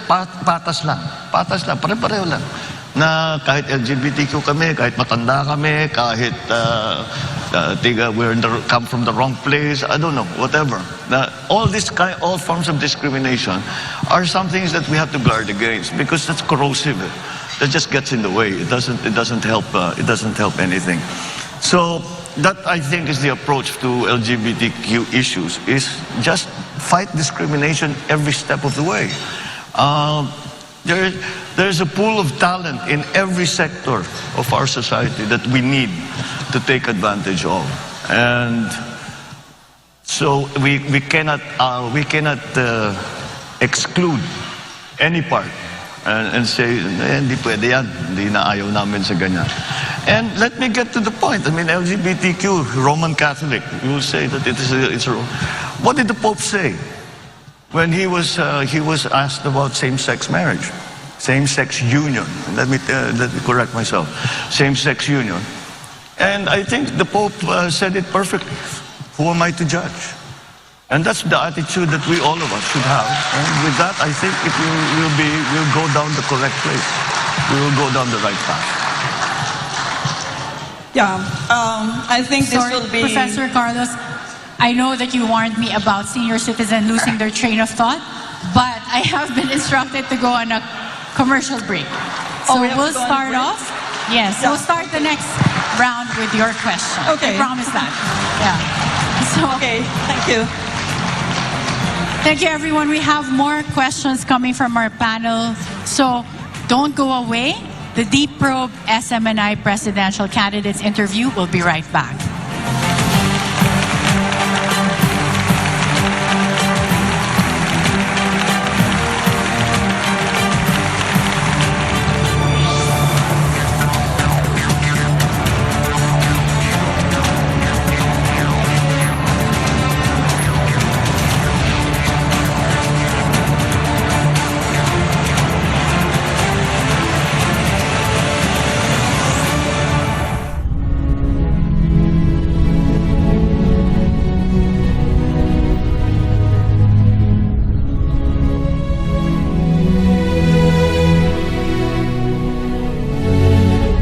patas lang. Patas lang, pare-pareho lang. Na kahit LGBTQ kami, kahit matanda kami, kahit come from the wrong place, I don't know, whatever. All forms of discrimination are some things that we have to guard against, because that's corrosive. That just gets in the way. It doesn't help. It doesn't help anything. So that, I think, is the approach to LGBTQ issues: is just fight discrimination every step of the way. There's a pool of talent in every sector of our society that we need to take advantage of, and so we cannot exclude any part and say hindi pwede yan, hindi na ayaw namin sa ganyan. And let me get to the point. I mean, LGBTQ, Roman Catholic, you will say that it's a. What did the Pope say when he was asked about same-sex marriage, same-sex union? Let me correct myself. Same-sex union. And I think the Pope said it perfectly. Who am I to judge? And that's the attitude that we, all of us, should have. And with that, I think we'll go down the correct place. We will go down the right path. Yeah, I think this Sorry, will be... Professor Carlos, I know that you warned me about senior citizen losing their train of thought, but I have been instructed to go on a commercial break. So we have we'll to go on a start break? off. Yes, Yeah. we'll start the next round with your question. Okay. I promise that. Yeah. So, Okay, thank you. thank you, everyone. We have more questions coming from our panel. So don't go away. The Deep Probe SMNI presidential candidates interview will be right back.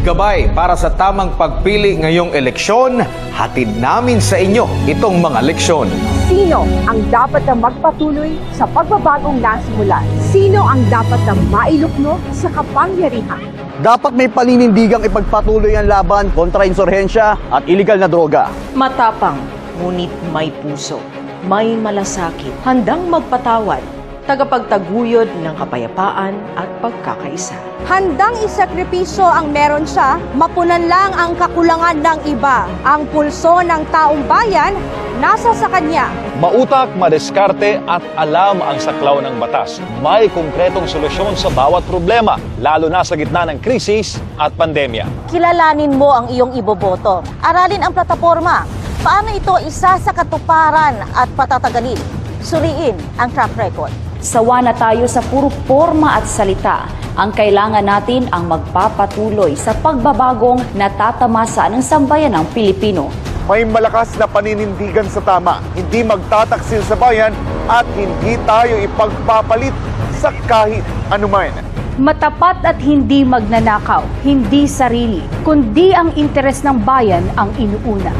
Gabay para sa tamang pagpili ngayong eleksyon, hatid namin sa inyo itong mga leksyon. Sino ang dapat na magpatuloy sa pagbabagong nasimulan? Sino ang dapat na mailukno sa kapangyarihan? Dapat may paninindigang ipagpatuloy ang laban kontra insurhensya at iligal na droga. Matapang, ngunit may puso. May malasakit, handang magpatawad, tagapagtaguyod ng kapayapaan at pagkakaisa. Handang isakripisyo ang meron siya, mapunan lang ang kakulangan ng iba. Ang pulso ng taong bayan, nasa sa kanya. Mautak, madiskarte at alam ang saklaw ng batas. May konkretong solusyon sa bawat problema, lalo na sa gitna ng krisis at pandemya. Kilalanin mo ang iyong iboboto. Aralin ang plataforma. Paano ito isa sa katuparan at patatagalin? Suriin ang track record. Sawa na tayo sa puro forma at salita. Ang kailangan natin ang magpapatuloy sa pagbabagong natatamasa ng sambayan ng Pilipino. May malakas na paninindigan sa tama, hindi magtataksil sa bayan at hindi tayo ipagpapalit sa kahit anuman. Matapat at hindi magnanakaw, hindi sarili, kundi ang interes ng bayan ang inuuna.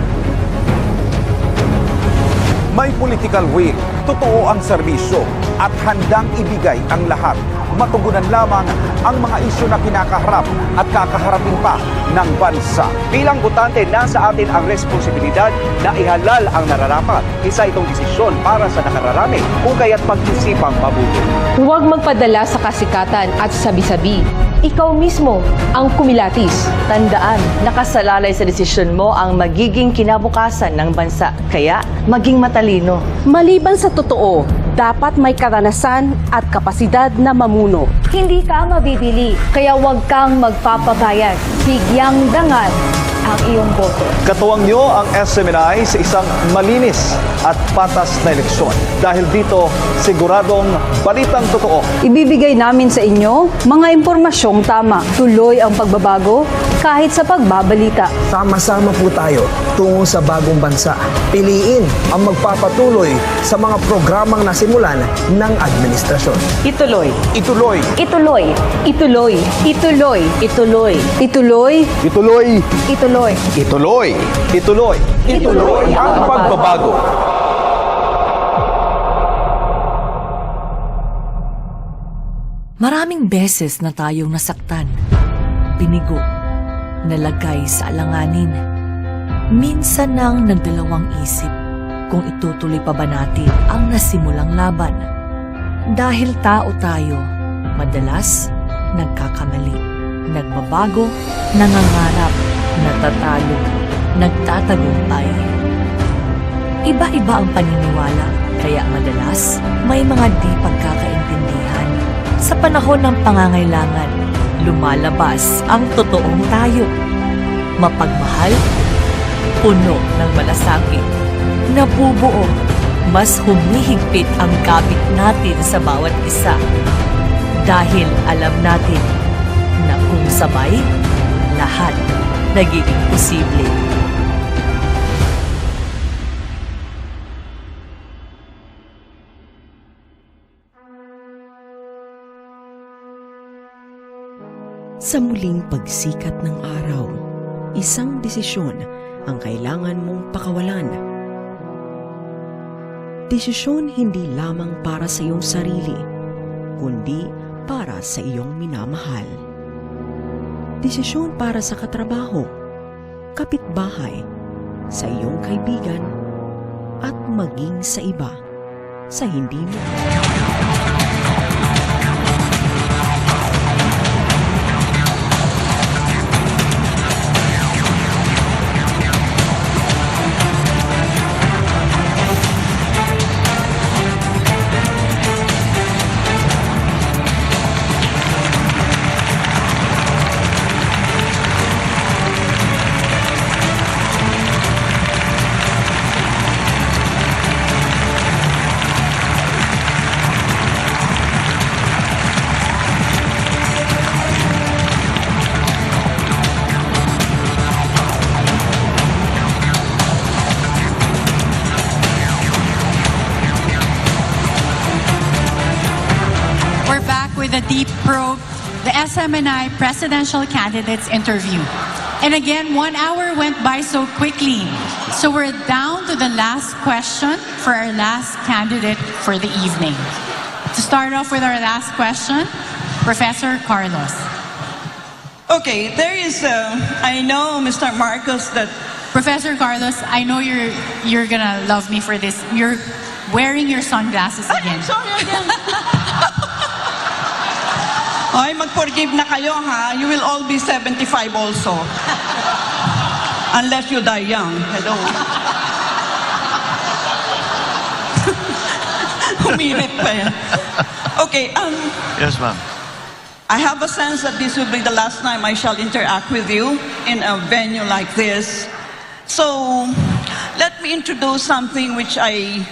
May political will, totoo ang serbisyo at handang ibigay ang lahat. Matugunan lamang ang mga isyu na kinakaharap at kakaharapin pa ng bansa. Bilang botante, nasa atin ang responsibilidad na ihalal ang nararapat. Isa itong desisyon para sa nakararami, kung kaya't pag-isipang mabuti. Huwag magpadala sa kasikatan at sabi-sabi. Ikaw mismo ang kumilatis. Tandaan, nakasalalay sa desisyon mo ang magiging kinabukasan ng bansa. Kaya, maging matalino. Maliban sa totoo, dapat may karanasan at kapasidad na mamuno. Hindi ka mabibili, kaya huwag kang magpapabayad. Bigyang dangal ang iyong boto. Katuwang nyo ang SMNI sa isang malinis at patas na eleksyon. Dahil dito, siguradong balitang totoo. Ibibigay namin sa inyo mga impormasyong tama. Tuloy ang pagbabago kahit sa pagbabalita. Sama-sama po tayo tungo sa bagong bansa. Piliin ang magpapatuloy sa mga programang nasimulan ng administrasyon. Ituloy. Ituloy. Ituloy, ituloy, ituloy, ituloy, Ituloy, Ituloy! ituloy. Ituloy. Ituloy! Ituloy ang pagbabago. Maraming beses na tayong nasaktan, binigo, nalagay sa alanganin. Minsan nang nagdalawang isip kung itutuloy pa ba natin ang nasimulang laban. Dahil tao tayo, madalas nagkakamali, nagbabago, nangangarap, natatalo, nagtatagumpay. Iba-iba ang paniniwala, kaya madalas may mga di pagkakaintindihan. Sa panahon ng pangangailangan, lumalabas ang totoong tayo. Mapagmahal, puno ng malasakit, nabubuo, mas humihigpit ang kapit natin sa bawat isa. Dahil alam natin na kung sabay, lahat nagiging posible. Sa muling pagsikat ng araw, isang desisyon ang kailangan mong pakawalan. Desisyon hindi lamang para sa iyong sarili, kundi para sa iyong minamahal. Desisyon para sa katrabaho, kapitbahay, sa iyong kaibigan, at maging sa iba, sa hindi mo. The Deep Probe, the SMNI presidential candidates interview. And again, 1 hour went by so quickly. So we're down to the last question for our last candidate for the evening. To start off with our last question, Professor Carlos. Okay, there is, I know, Mr. Marcos, that... Professor Carlos, I know you're gonna love me for this. You're wearing your sunglasses again. Sorry again. Ay, mag-forgive na kayo, ha? You will all be 75 also. Unless you die young. Hello. Humirit pa yan. Okay, Yes, ma'am. I have a sense that this will be the last time I shall interact with you in a venue like this. So, let me introduce something which I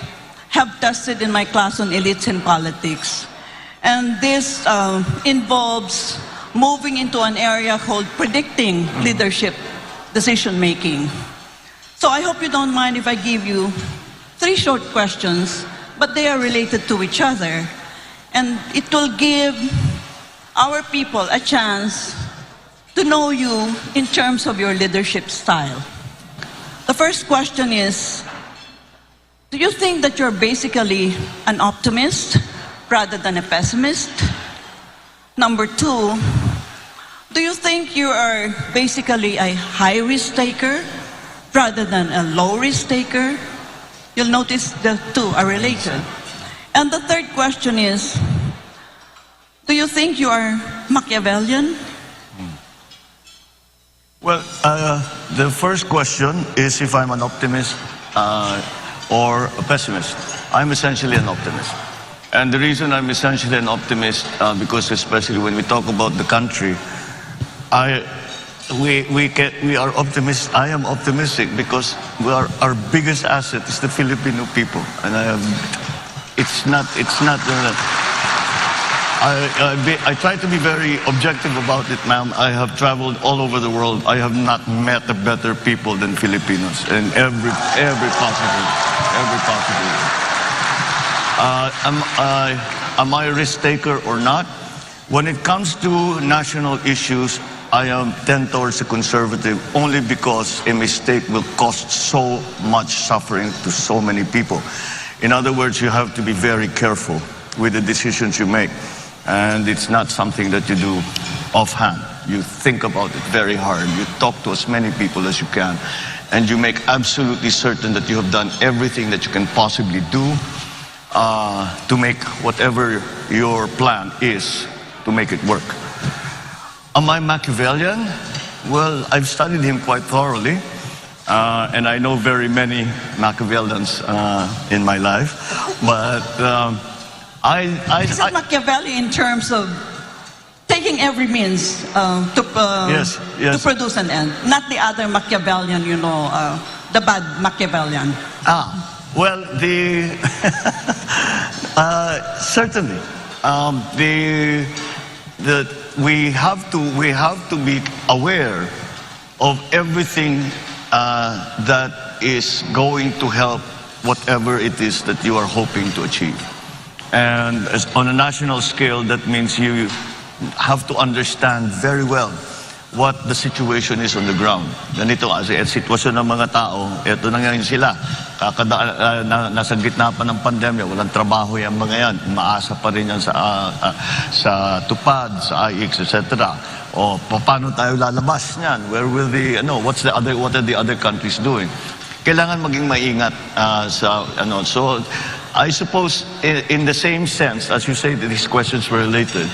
have tested in my class on elites in politics. And this involves moving into an area called predicting leadership decision-making. So I hope you don't mind if I give you 3 short questions, but they are related to each other. And it will give our people a chance to know you in terms of your leadership style. The first question is, do you think that you're basically an optimist rather than a pessimist? Number 2, do you think you are basically a high-risk taker rather than a low-risk taker? You'll notice the 2 are related. And the third question is, do you think you are Machiavellian? Well, the first question is if I'm an optimist or a pessimist. I'm essentially an optimist. And the reason I'm essentially an optimist, because especially when we talk about the country, we are optimists. I am optimistic because our biggest asset is the Filipino people, and I try to be very objective about it, ma'am. I have traveled all over the world. I have not met a better people than Filipinos in every possible way. Am I a risk taker or not? When it comes to national issues, I tend towards the conservative only because a mistake will cost so much suffering to so many people. In other words, you have to be very careful with the decisions you make. And it's not something that you do offhand. You think about it very hard. You talk to as many people as you can. And you make absolutely certain that you have done everything that you can possibly do to make whatever your plan is, to make it work. Am I Machiavellian? Well, I've studied him quite thoroughly, and I know very many Machiavellians in my life, but Is it Machiavelli in terms of taking every means to produce an end, not the other Machiavellian, the bad Machiavellian? Well, certainly, we have to be aware of everything that is going to help whatever it is that you are hoping to achieve. And on a national scale, that means you have to understand very well what the situation is on the ground. Ganito kasi ang sitwasyon ng mga tao, eto na ngayon sila. Nasa gitna pa ng pandemya, walang trabaho yung mga yan. Umaasa pa rin yan sa tupad, sa IX, etc. O paano tayo lalabas niyan? Where will what are the other countries doing? Kailangan maging maingat So I suppose in the same sense, as you say that these questions were related,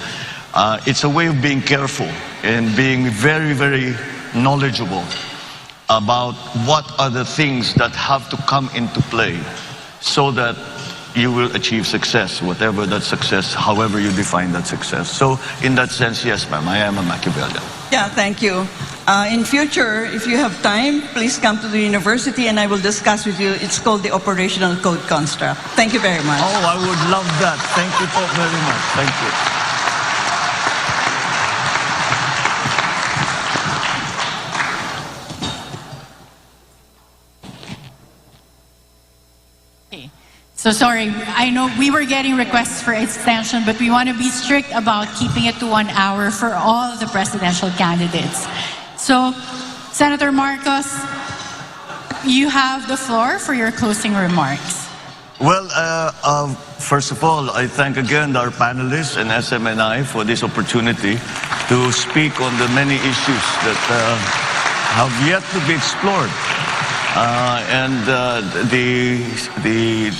it's a way of being careful and being very, very knowledgeable about what are the things that have to come into play so that you will achieve success, whatever that success, however you define that success. So in that sense, yes, ma'am, I am a Machiavellian. Yeah, thank you. In future, if you have time, please come to the university and I will discuss with you. It's called the Operational Code Construct. Thank you very much. Oh, I would love that. Thank you so very much. Thank you. So sorry, I know we were getting requests for extension, but we want to be strict about keeping it to 1 hour for all of the presidential candidates. So, Senator Marcos, you have the floor for your closing remarks. Well, first of all, I thank again our panelists and SMNI for this opportunity to speak on the many issues that have yet to be explored.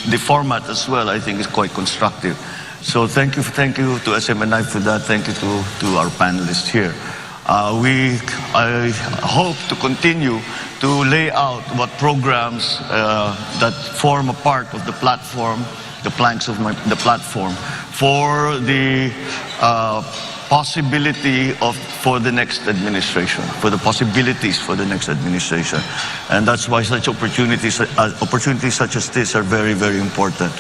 The format as well, I think, is quite constructive. So thank you to SMNI for that. Thank you to our panelists here. I hope to continue to lay out what programs that form a part of the platform, the planks of the platform, for the possibility for the next administration, for the possibilities for the next administration. And that's why such opportunities such as this are very, very important.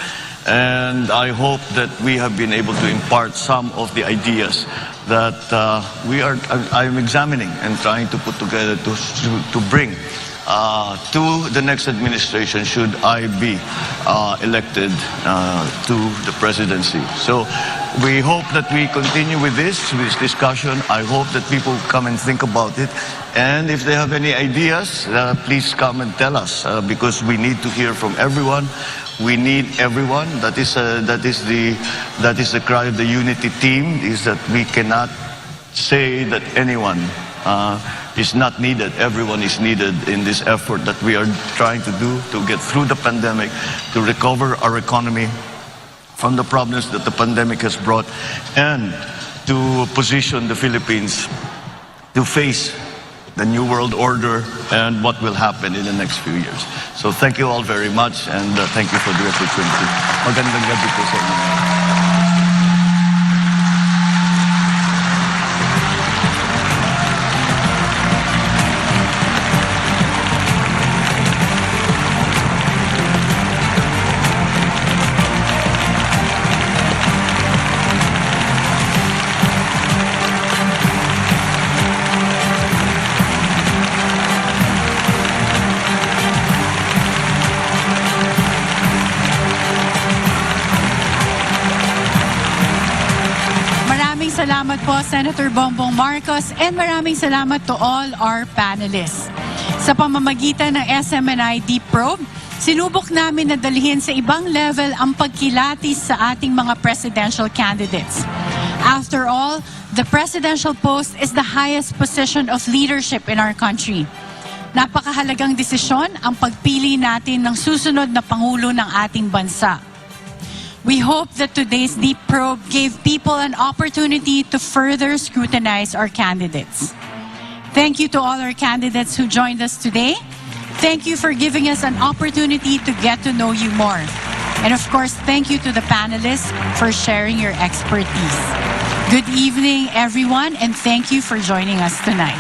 And I hope that we have been able to impart some of the ideas that I'm examining and trying to put together to bring to the next administration should I be elected to the presidency. So we hope that we continue with this discussion. I hope that people come and think about it. And if they have any ideas, please come and tell us because we need to hear from everyone. We need everyone. That is the cry of the unity team, is that we cannot say that anyone is not needed. Everyone is needed in this effort that we are trying to do to get through the pandemic, to recover our economy from the problems that the pandemic has brought, and to position the Philippines to face the new world order and what will happen in the next few years. So thank you all very much, and thank you for the opportunity. Magandang gabi po sa inyo. Salamat po, Senator Bongbong Marcos, and maraming salamat to all our panelists. Sa pamamagitan ng SMNI Deep Probe, sinubok namin na dalhin sa ibang level ang pagkilatis sa ating mga presidential candidates. After all, the presidential post is the highest position of leadership in our country. Napakahalagang desisyon ang pagpili natin ng susunod na Pangulo ng ating bansa. We hope that today's Deep Probe gave people an opportunity to further scrutinize our candidates. Thank you to all our candidates who joined us today. Thank you for giving us an opportunity to get to know you more. And of course, thank you to the panelists for sharing your expertise. Good evening, everyone, and thank you for joining us tonight.